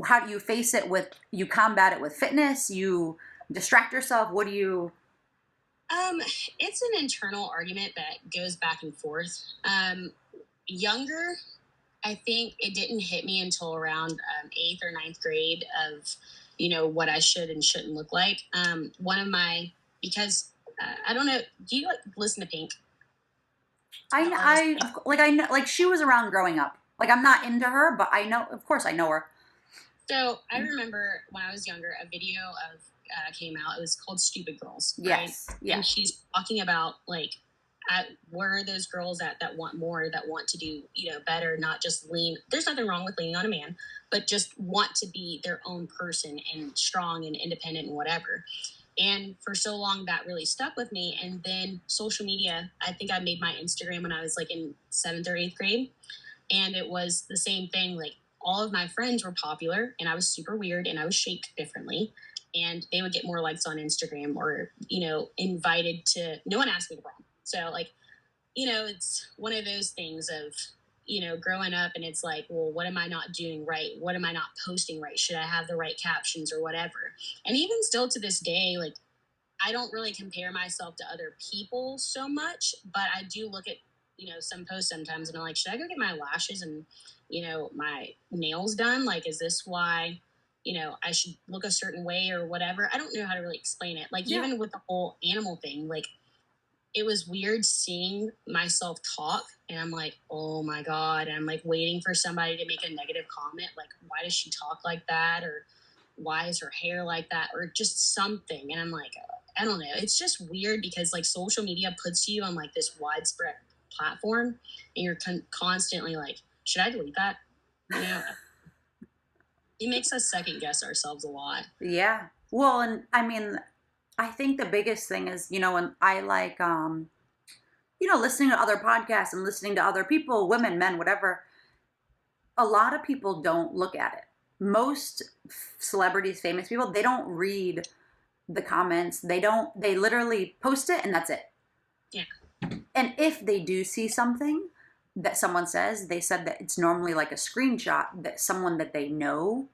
[SPEAKER 1] how do you face it you combat it with fitness? You distract yourself? What do you?
[SPEAKER 2] It's an internal argument that goes back and forth. Younger, I think it didn't hit me until around 8th or 9th grade of, what I should and shouldn't look like. Because I don't know, do you listen to Pink?
[SPEAKER 1] I know, like, she was around growing up. Like, I'm not into her, but I know, of course I know her.
[SPEAKER 2] So I remember when I was younger, a video came out. It was called Stupid Girls.
[SPEAKER 1] Yes.
[SPEAKER 2] Right?
[SPEAKER 1] Yeah.
[SPEAKER 2] And she's talking about, like, where are those girls that want more, that want to do, better, not just lean. There's nothing wrong with leaning on a man, but just want to be their own person and strong and independent and whatever. And for so long, that really stuck with me. And then social media, I think I made my Instagram when I was like in 7th or 8th grade. And it was the same thing. Like, all of my friends were popular and I was super weird and I was shaped differently. And they would get more likes on Instagram or, invited to, no one asked me to prom. So, like, it's one of those things of, growing up, and it's like, well, what am I not doing right? What am I not posting right? Should I have the right captions or whatever? And even still to this day, like, I don't really compare myself to other people so much, but I do look at, some posts sometimes and I'm like, should I go get my lashes and, my nails done? Like, is this why, I should look a certain way or whatever? I don't know how to really explain it. Like, even with the whole animal thing, like, it was weird seeing myself talk and I'm like, oh my God. And I'm like waiting for somebody to make a negative comment. Like, why does she talk like that? Or why is her hair like that? Or just something. And I'm like, I don't know. It's just weird because, like, social media puts you on like this widespread platform and you're constantly like, should I delete that? It makes us second guess ourselves a lot.
[SPEAKER 1] Yeah. Well, and I mean, I think the biggest thing is, when I like, listening to other podcasts and listening to other people, women, men, whatever, a lot of people don't look at it. Most celebrities, famous people, they don't read the comments. They literally post it and that's it.
[SPEAKER 2] Yeah.
[SPEAKER 1] And if they do see something that someone says, they said that it's normally like a screenshot that someone that they know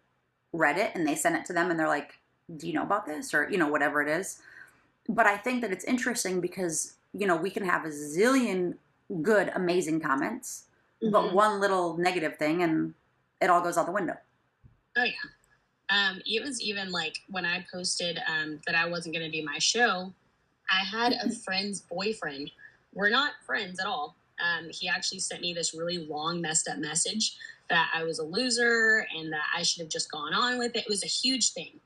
[SPEAKER 1] read it and they sent it to them and they're like, do you know about this? Or, whatever it is. But I think that it's interesting because, we can have a zillion good, amazing comments, but one little negative thing and it all goes out the window.
[SPEAKER 2] Oh, yeah. It was even like when I posted that I wasn't going to do my show, I had a friend's boyfriend. We're not friends at all. He actually sent me this really long, messed up message that I was a loser and that I should have just gone on with it. It was a huge thing.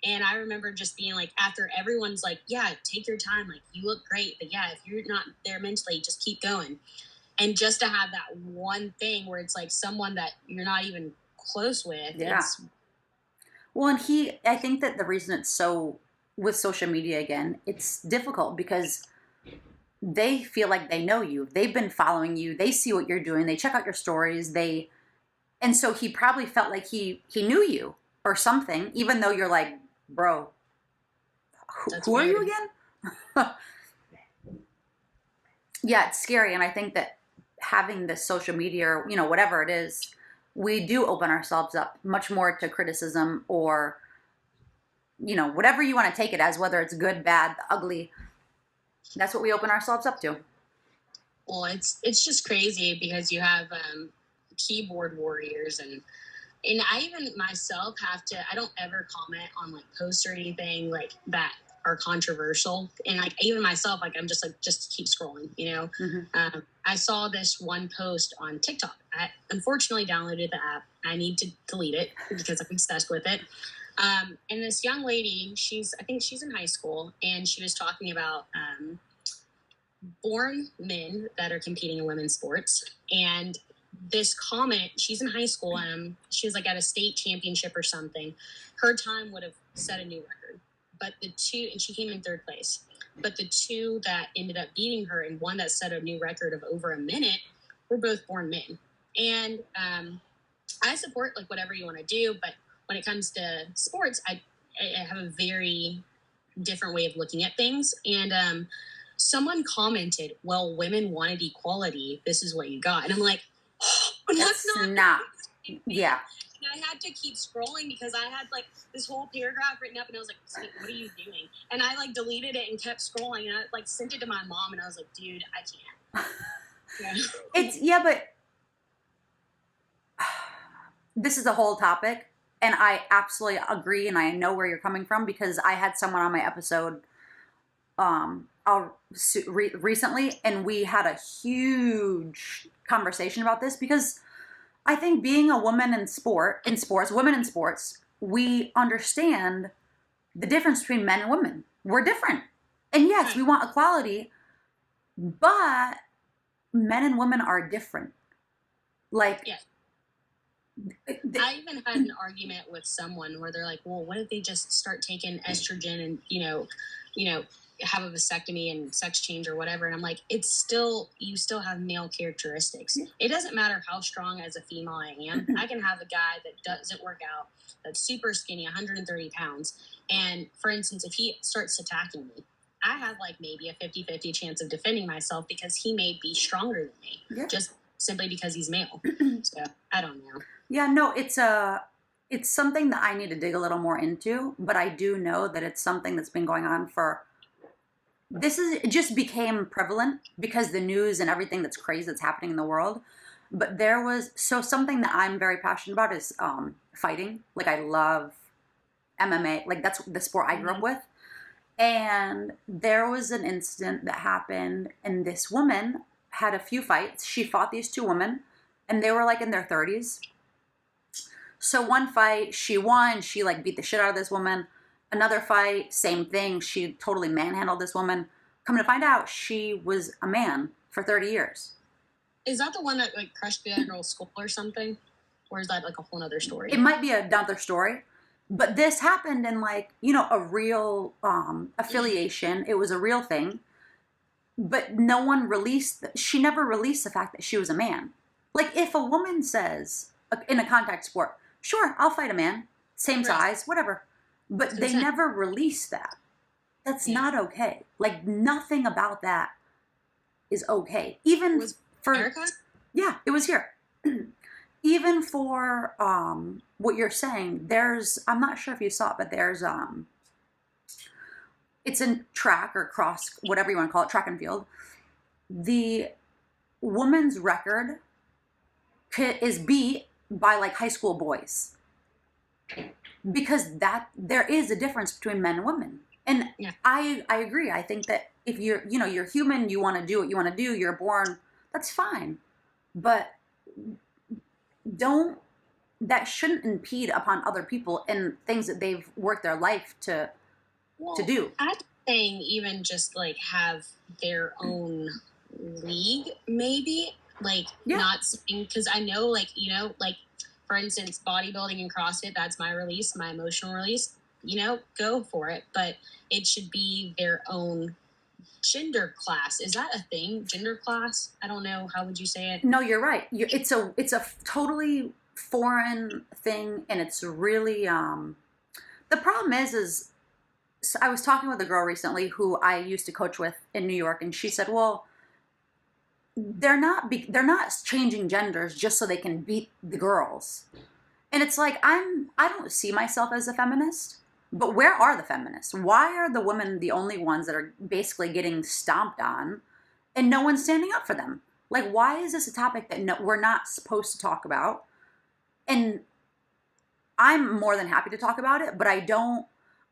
[SPEAKER 2] And I remember just being like, after everyone's like, yeah, take your time. Like, you look great. But yeah, if you're not there mentally, just keep going. And just to have that one thing where it's like someone that you're not even close with.
[SPEAKER 1] Yeah. Well, and I think that the reason it's so, with social media again, it's difficult because they feel like they know you. They've been following you. They see what you're doing. They check out your stories. And so he probably felt like he knew you or something, even though you're like, bro, who are you again? Yeah, it's scary. And I think that having this social media or, whatever it is, we do open ourselves up much more to criticism or, whatever you want to take it as, whether it's good, bad, ugly. That's what we open ourselves up to.
[SPEAKER 2] Well, it's just crazy because you have keyboard warriors, and I even myself have to. I don't ever comment on like posts or anything like that are controversial, and like even myself, like I'm just keep scrolling. I saw this one post on TikTok. I unfortunately downloaded the app. I need to delete it because I'm obsessed with it. And this young lady, I think she's in high school, and she was talking about born men that are competing in women's sports. And this comment, she's in high school, she was like at a state championship or something. Her time would have set a new record. But and she came in third place. But the two that ended up beating her and one that set a new record of over a minute were both born men. And I support like whatever you want to do, but when it comes to sports, I have a very different way of looking at things. And someone commented, well, women wanted equality. This is what you got. And I'm like, oh, that's not.
[SPEAKER 1] Yeah.
[SPEAKER 2] And I had to keep scrolling because I had like this whole paragraph written up and I was like, what are you doing? And I like deleted it and kept scrolling and I like sent it to my mom and I was like, dude, I can't.
[SPEAKER 1] But this is a whole topic and I absolutely agree and I know where you're coming from because I had someone on my episode recently and we had a huge conversation about this because I think being a woman women in sports, we understand the difference between men and women. We're different. And yes, we want equality, but men and women are different. Like,
[SPEAKER 2] yeah. I even had an argument with someone where they're like, well, what if they just start taking estrogen and, you know, have a vasectomy and sex change or whatever? And I'm like, you still have male characteristics. It doesn't matter how strong as a female I am. I can have a guy that doesn't work out, that's super skinny, 130 pounds. And for instance, if he starts attacking me, I have like maybe a 50-50 chance of defending myself because he may be stronger than me, just simply because he's male. So I don't know.
[SPEAKER 1] Yeah, no, it's something that I need to dig a little more into, but I do know that it's something that's been going on it just became prevalent because the news and everything that's crazy that's happening in the world. But something that I'm very passionate about is fighting. Like I love MMA, like that's the sport I grew up with. And there was an incident that happened and this woman had a few fights. She fought these two women and they were like in their 30s. So one fight, she won. She like beat the shit out of this woman. Another fight, same thing. She totally manhandled this woman. Come to find out, she was a man for 30 years.
[SPEAKER 2] Is that the one that like crushed the other girl's skull or something? Or is that like a whole other story?
[SPEAKER 1] It might be another story. But this happened in like, a real affiliation. It was a real thing. But she never released the fact that she was a man. Like if a woman says in a contact sport, sure, I'll fight a man, same size, whatever. But they never release that. That's not okay. Like nothing about that is okay. Even for
[SPEAKER 2] America?
[SPEAKER 1] Yeah, it was here. Even for what you're saying, I'm not sure if you saw it, but there's it's in track or cross, whatever you want to call it, track and field. The woman's record is beat by like high school boys. Because there is a difference between men and women. And I agree. I think that if you're human, you want to do what you want to do, you're born, that's fine. But that shouldn't impede upon other people and things that they've worked their life to do.
[SPEAKER 2] I'm saying even just like have their own league, maybe. Like not saying, because I know like, like for instance, bodybuilding and CrossFit, that's my release, my emotional release, go for it. But it should be their own gender class. Is that a thing? Gender class? I don't know. How would you say it?
[SPEAKER 1] No, you're right. It's a totally foreign thing. And it's really, the problem is I was talking with a girl recently who I used to coach with in New York. And she said, well, they're not changing genders just so they can beat the girls. And it's like, I don't see myself as a feminist, but where are the feminists? Why are the women the only ones that are basically getting stomped on and no one's standing up for them. Like, why is this a topic that we're not supposed to talk about? And I'm more than happy to talk about it, but I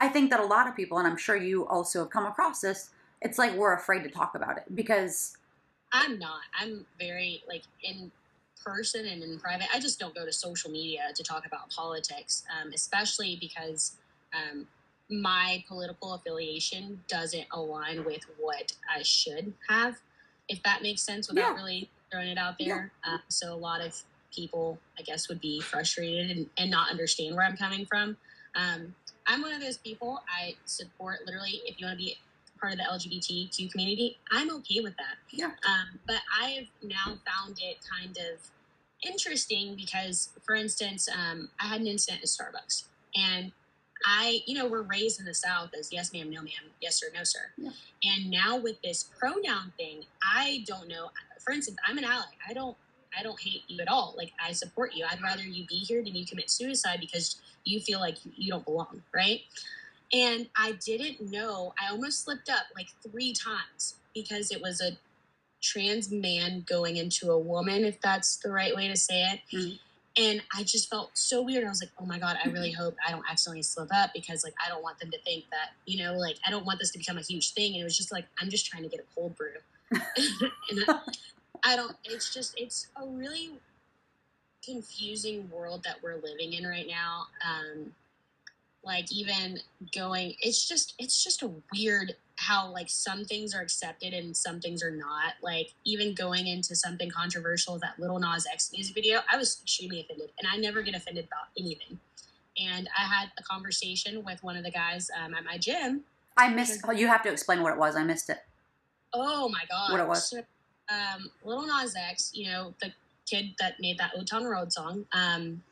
[SPEAKER 1] think that a lot of people, and I'm sure you also have come across this, it's like we're afraid to talk about it because
[SPEAKER 2] I'm not. I'm very, like, in person and in private. I just don't go to social media to talk about politics, especially because my political affiliation doesn't align with what I should have, if that makes sense without really throwing it out there. So a lot of people, I guess, would be frustrated and not understand where I'm coming from. I'm one of those people. I support, literally, if you want to be part of the LGBTQ community, I'm okay with that.
[SPEAKER 1] Yeah.
[SPEAKER 2] But I have now found it kind of interesting because, for instance, I had an incident at Starbucks, and we're raised in the South as yes ma'am, no ma'am, yes sir, no sir.
[SPEAKER 1] Yeah.
[SPEAKER 2] And now with this pronoun thing, I don't know. For instance, I'm an ally. I don't hate you at all. Like, I support you. I'd rather you be here than you commit suicide because you feel like you don't belong, right? And I didn't know. I almost slipped up like 3 times because it was a trans man going into a woman, if that's the right way to say it. Mm-hmm. And I just felt so weird. I was like, oh my God, I really hope I don't accidentally slip up because, like, I don't want them to think that, like, I don't want this to become a huge thing. And it was just like, I'm just trying to get a cold brew. And it's a really confusing world that we're living in right now. Like, even going, it's just a weird how, like, some things are accepted and some things are not. Like, even going into something controversial, that Lil Nas X music video, I was extremely offended, and I never get offended about anything. And I had a conversation with one of the guys at my gym.
[SPEAKER 1] You have to explain what it was. I missed it.
[SPEAKER 2] Oh my God.
[SPEAKER 1] What it was?
[SPEAKER 2] So, Lil Nas X, the kid that made that O Town Road song,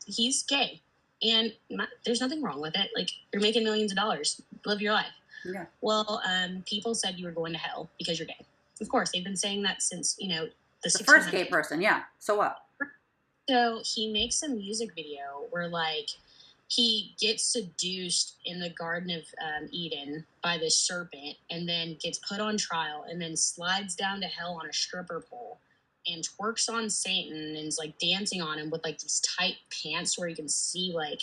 [SPEAKER 2] he's gay. And there's nothing wrong with it. Like, you're making millions of dollars. Live your life.
[SPEAKER 1] Yeah.
[SPEAKER 2] Well, people said you were going to hell because you're gay. Of course, they've been saying that since, the
[SPEAKER 1] first gay person. Yeah. So what?
[SPEAKER 2] So he makes a music video where, like, he gets seduced in the Garden of Eden by this serpent and then gets put on trial and then slides down to hell on a stripper pole and twerks on Satan and is, like, dancing on him with, like, these tight pants where you can see, like,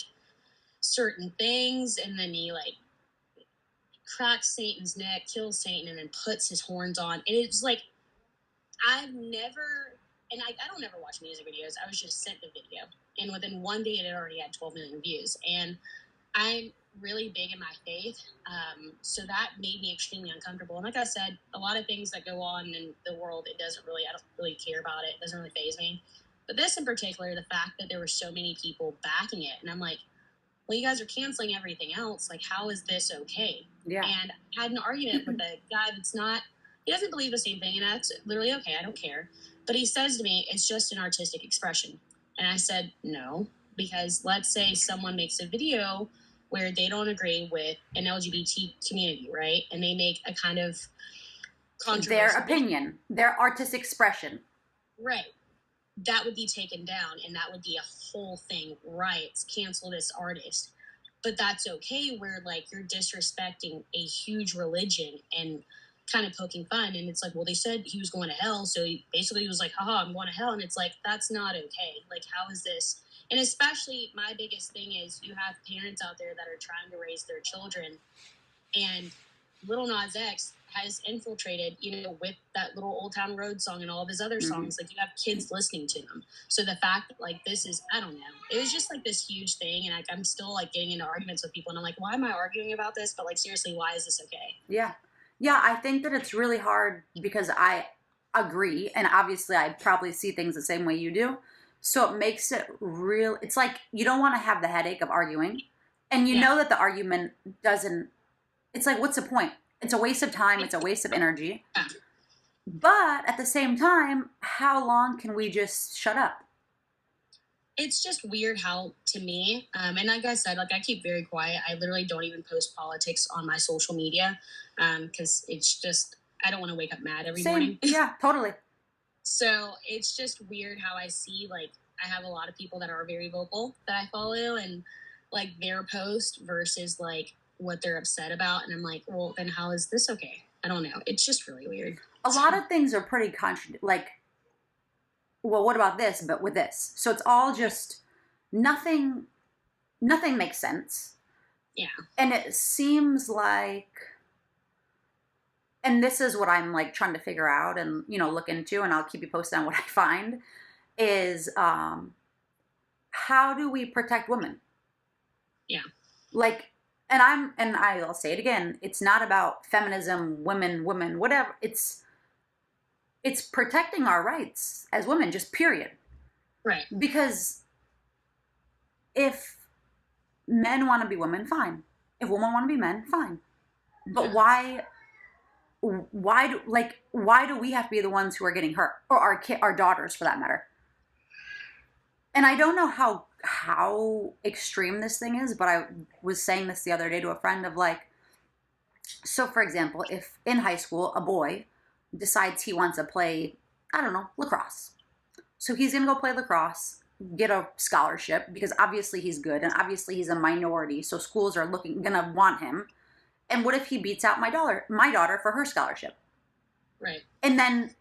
[SPEAKER 2] certain things. And then he, like, cracks Satan's neck, kills Satan, and then puts his horns on. And it's like, I've never, and I don't ever watch music videos. I was just sent the video. And within one day, it had already had 12 million views. And I'm really big in my faith. So that made me extremely uncomfortable. And like I said, a lot of things that go on in the world, I don't really care about it. It doesn't really faze me. But this in particular, the fact that there were so many people backing it. And I'm like, well, you guys are canceling everything else. Like, how is this okay?
[SPEAKER 1] Yeah.
[SPEAKER 2] And I had an argument with a guy he doesn't believe the same thing. And that's literally okay. I don't care. But he says to me, it's just an artistic expression. And I said, no, because let's say someone makes a video where they don't agree with an LGBT community, right? And they make a kind of controversial
[SPEAKER 1] their opinion, their artistic expression.
[SPEAKER 2] Right. That would be taken down, and that would be a whole thing. Riots, cancel this artist. But that's okay where, like, you're disrespecting a huge religion and kind of poking fun. And it's like, well, they said he was going to hell. So he basically was like, haha, I'm going to hell. And it's like, that's not okay. Like, how is this? And especially my biggest thing is you have parents out there that are trying to raise their children. And Lil Nas X has infiltrated, with that little Old Town Road song and all of his other songs. Like, you have kids listening to them. So the fact that, like, this is, I don't know. It was just, like, this huge thing. And, like, I'm still, like, getting into arguments with people. And I'm like, why am I arguing about this? But, like, seriously, why is this okay?
[SPEAKER 1] Yeah. Yeah, I think that it's really hard because I agree. And obviously, I probably see things the same way you do. So it makes it real. It's like you don't want to have the headache of arguing. And you know that the argument doesn't, it's like, what's the point? It's a waste of time. It's a waste of energy. But at the same time, how long can we just shut up?
[SPEAKER 2] It's just weird how, to me, and like I said, like, I keep very quiet. I literally don't even post politics on my social media because it's just, I don't want to wake up mad every morning.
[SPEAKER 1] Yeah, totally.
[SPEAKER 2] So it's just weird how I see, like, I have a lot of people that are very vocal that I follow and, like, their post versus, like, what they're upset about. And I'm like, well, then how is this okay? I don't know. It's just really weird.
[SPEAKER 1] a lot of things are pretty like, well, what about this, but with this? So it's all just nothing, nothing makes sense.
[SPEAKER 2] Yeah.
[SPEAKER 1] And it seems like, and this is what I'm like trying to figure out and, look into, and I'll keep you posted on what I find, is how do we protect women?
[SPEAKER 2] Yeah.
[SPEAKER 1] Like, and I'll say it again, it's not about feminism, women, whatever. It's protecting our rights as women, just period.
[SPEAKER 2] Right.
[SPEAKER 1] Because if men want to be women, fine. If women want to be men, fine. But why do we have to be the ones who are getting hurt, or our daughters for that matter? And I don't know how extreme this thing is, but I was saying this the other day to a friend of like, so for example, if in high school a boy decides he wants to play, I don't know, lacrosse. So he's going to go play lacrosse, get a scholarship, because obviously he's good and obviously he's a minority, so schools are going to want him. And what if he beats out my daughter for her scholarship?
[SPEAKER 2] Right.
[SPEAKER 1] And then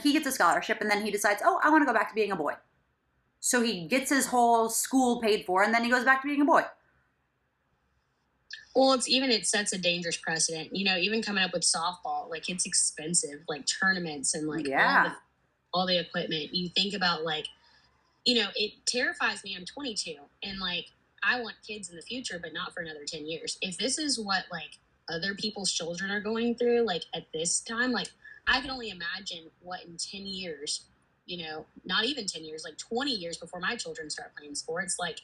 [SPEAKER 1] he gets a scholarship, and then he decides, oh, I want to go back to being a boy. So he gets his whole school paid for, and then he goes back to being a boy.
[SPEAKER 2] Well, it sets a dangerous precedent. Even coming up with softball, like it's expensive, like tournaments and like all the equipment. You think about like, it terrifies me. I'm 22 and like I want kids in the future, but not for another 10 years. If this is what like other people's children are going through, like at this time, like I can only imagine what in 10 years, not even 10 years, like 20 years before my children start playing sports, like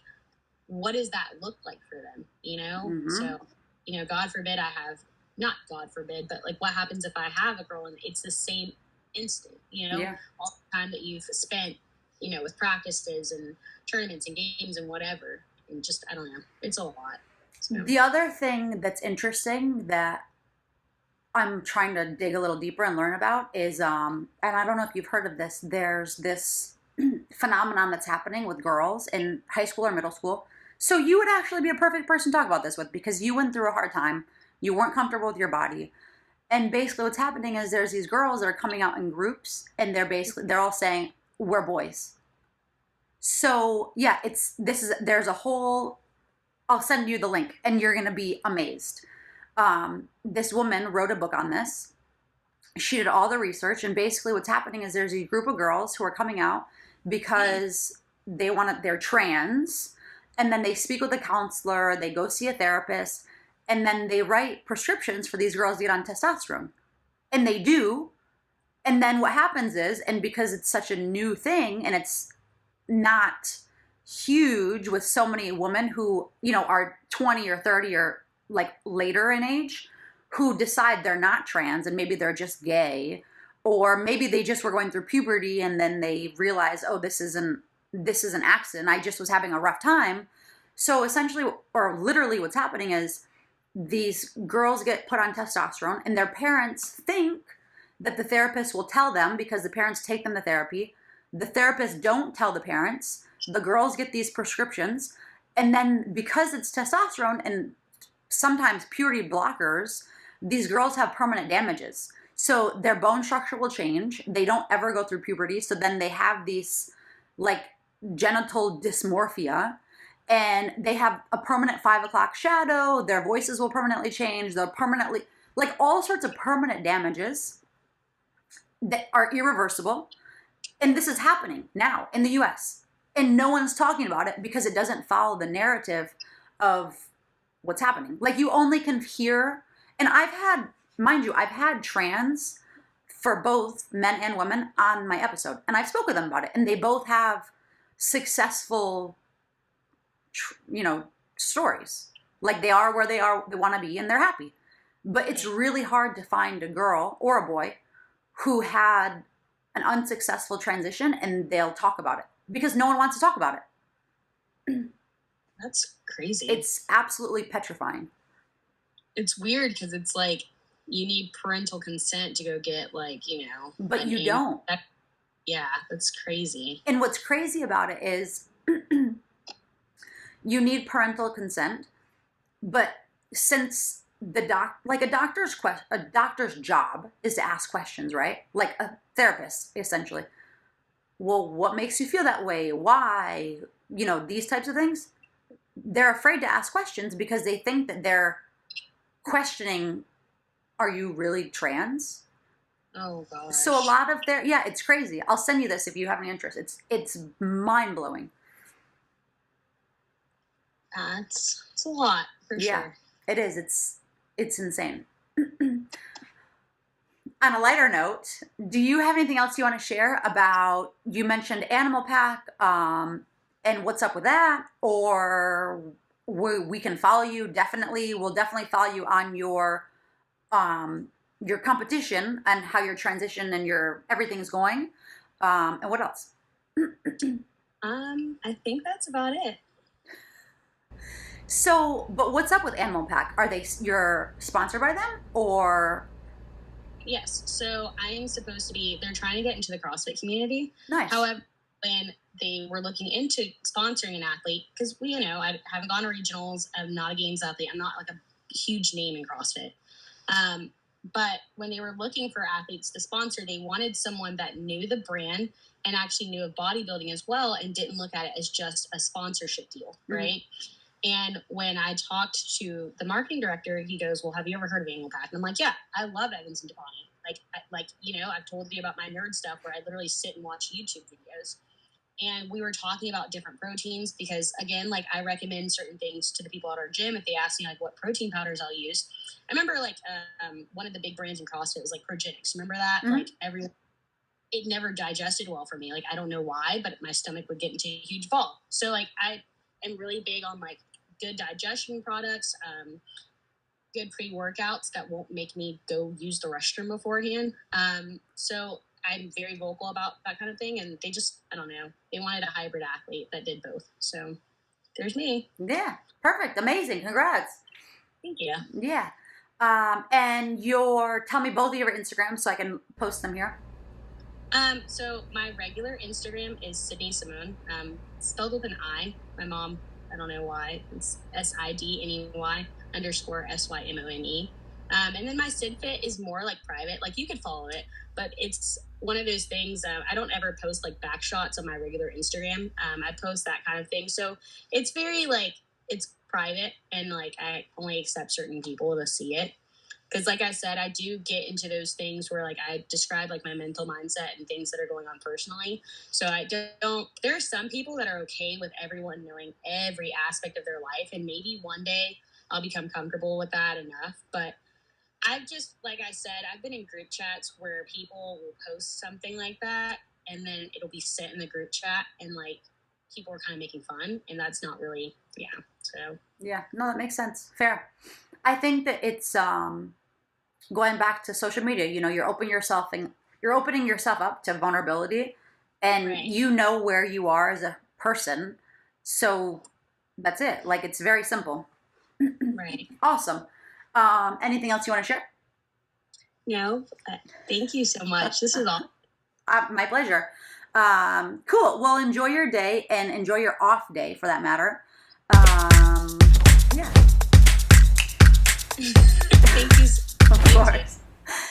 [SPEAKER 2] what does that look like for them?
[SPEAKER 1] Mm-hmm.
[SPEAKER 2] So, God forbid not God forbid, but like what happens if I have a girl and it's the same instant, all the time that you've spent, with practices and tournaments and games and whatever. And just, I don't know, it's a lot. So.
[SPEAKER 1] The other thing that's interesting that I'm trying to dig a little deeper and learn about is, and I don't know if you've heard of this, there's this phenomenon that's happening with girls in high school or middle school. So you would actually be a perfect person to talk about this with, because you went through a hard time. You weren't comfortable with your body. And basically what's happening is there's these girls that are coming out in groups, and they're all saying, we're boys. So yeah, there's a whole, I'll send you the link and you're going to be amazed. This woman wrote a book on this. She did all the research, and basically what's happening is there's a group of girls who are coming out because they're trans, and then they speak with a counselor, they go see a therapist, and then they write prescriptions for these girls to get on testosterone. And they do. And then what happens is, and because it's such a new thing and it's not huge with so many women who, are 20 or 30 or like later in age, who decide they're not trans and maybe they're just gay, or maybe they just were going through puberty and then they realize, oh, this is an accident. I just was having a rough time. So essentially, or literally what's happening is these girls get put on testosterone, and their parents think that the therapist will tell them, because the parents take them to therapy. The therapists don't tell the parents. The girls get these prescriptions, and then because it's testosterone and sometimes puberty blockers, these girls have permanent damages. So their bone structure will change. They don't ever go through puberty. So then they have these like genital dysmorphia, and they have a permanent 5 o'clock shadow. Their voices will permanently change. They'll permanently, like all sorts of permanent damages that are irreversible. And this is happening now in the US. And no one's talking about it because it doesn't follow the narrative of what's happening. Like you only can hear, and I've had trans for both men and women on my episode, and I've spoken with them about it, and they both have successful, stories. Like they are where they want to be, and they're happy. But it's really hard to find a girl or a boy who had an unsuccessful transition and they'll talk about it, because no one wants to talk about it.
[SPEAKER 2] That's crazy.
[SPEAKER 1] It's absolutely petrifying.
[SPEAKER 2] It's weird because it's like you need parental consent to go get
[SPEAKER 1] But you don't.
[SPEAKER 2] That's crazy.
[SPEAKER 1] And what's crazy about it is you need parental consent, but since like a doctor's job is to ask questions, right? Like a therapist, essentially. Well, what makes you feel that way? Why? These types of things. They're afraid to ask questions because they think that they're questioning, are you really trans?
[SPEAKER 2] Oh gosh.
[SPEAKER 1] So a lot of it's crazy. I'll send you this if you have any interest. It's mind blowing.
[SPEAKER 2] It's a lot for sure.
[SPEAKER 1] It is. It's insane. On a lighter note, do you have anything else you want to share about? You mentioned Animal Pack, and what's up with that, or we can follow you. We'll definitely follow you on your competition and how your transition and your everything's going. And what else?
[SPEAKER 2] I think that's about it.
[SPEAKER 1] So, but what's up with Animal Pack? You're sponsored by them, or?
[SPEAKER 2] Yes. So I am supposed to be, they're trying to get into the CrossFit community.
[SPEAKER 1] Nice.
[SPEAKER 2] However, when they were looking into sponsoring an athlete, because I haven't gone to regionals, I'm not a games athlete, I'm not like a huge name in CrossFit. But when they were looking for athletes to sponsor, they wanted someone that knew the brand and actually knew of bodybuilding as well and didn't look at it as just a sponsorship deal, right? And when I talked to the marketing director, he goes, well, have you ever heard of Animal Pack? And I'm like, yeah, I love Evans and Devani. I've told you about my nerd stuff where I literally sit and watch YouTube videos. And we were talking about different proteins because, again, I recommend certain things to the people at our gym. If they ask me, what protein powders I'll use. I remember, one of the big brands in CrossFit was, Progenics. Remember that?
[SPEAKER 1] Mm-hmm.
[SPEAKER 2] It never digested well for me. I don't know why, but my stomach would get into a huge ball. So, I am really big on, good digestion products, good pre-workouts that won't make me go use the restroom beforehand. So I'm very vocal about that kind of thing. And they just, I don't know, they wanted a hybrid athlete that did both. So there's me.
[SPEAKER 1] Yeah. Perfect. Amazing. Congrats.
[SPEAKER 2] Thank you.
[SPEAKER 1] Yeah. And tell me both of your Instagrams so I can post them here.
[SPEAKER 2] So my regular Instagram is Sidney Simone, spelled with an I. My mom, I don't know why. It's SIDNEY _SYMONE. And then my SidFit is more private. You could follow it, but it's one of those things. I don't ever post back shots on my regular Instagram. I post that kind of thing. So it's very it's private and I only accept certain people to see it. Because I said, I do get into those things where I describe my mental mindset and things that are going on personally. So I don't, there are some people that are okay with everyone knowing every aspect of their life. And maybe one day I'll become comfortable with that enough. But I've just, I said, I've been in group chats where people will post something like that. And then it'll be sent in the group chat and people are kind of making fun. And that's not really, so.
[SPEAKER 1] Yeah, no, that makes sense. Fair. I think that it's going back to social media. You're opening yourself up to vulnerability, and right. Where you are as a person. So that's it. It's very simple.
[SPEAKER 2] Right.
[SPEAKER 1] Awesome. Anything else you want to share?
[SPEAKER 2] No. Thank you so much. This is all.
[SPEAKER 1] My pleasure. Cool. Well, enjoy your day and enjoy your off day for that matter. Yeah.
[SPEAKER 2] Thank you.
[SPEAKER 1] Of course.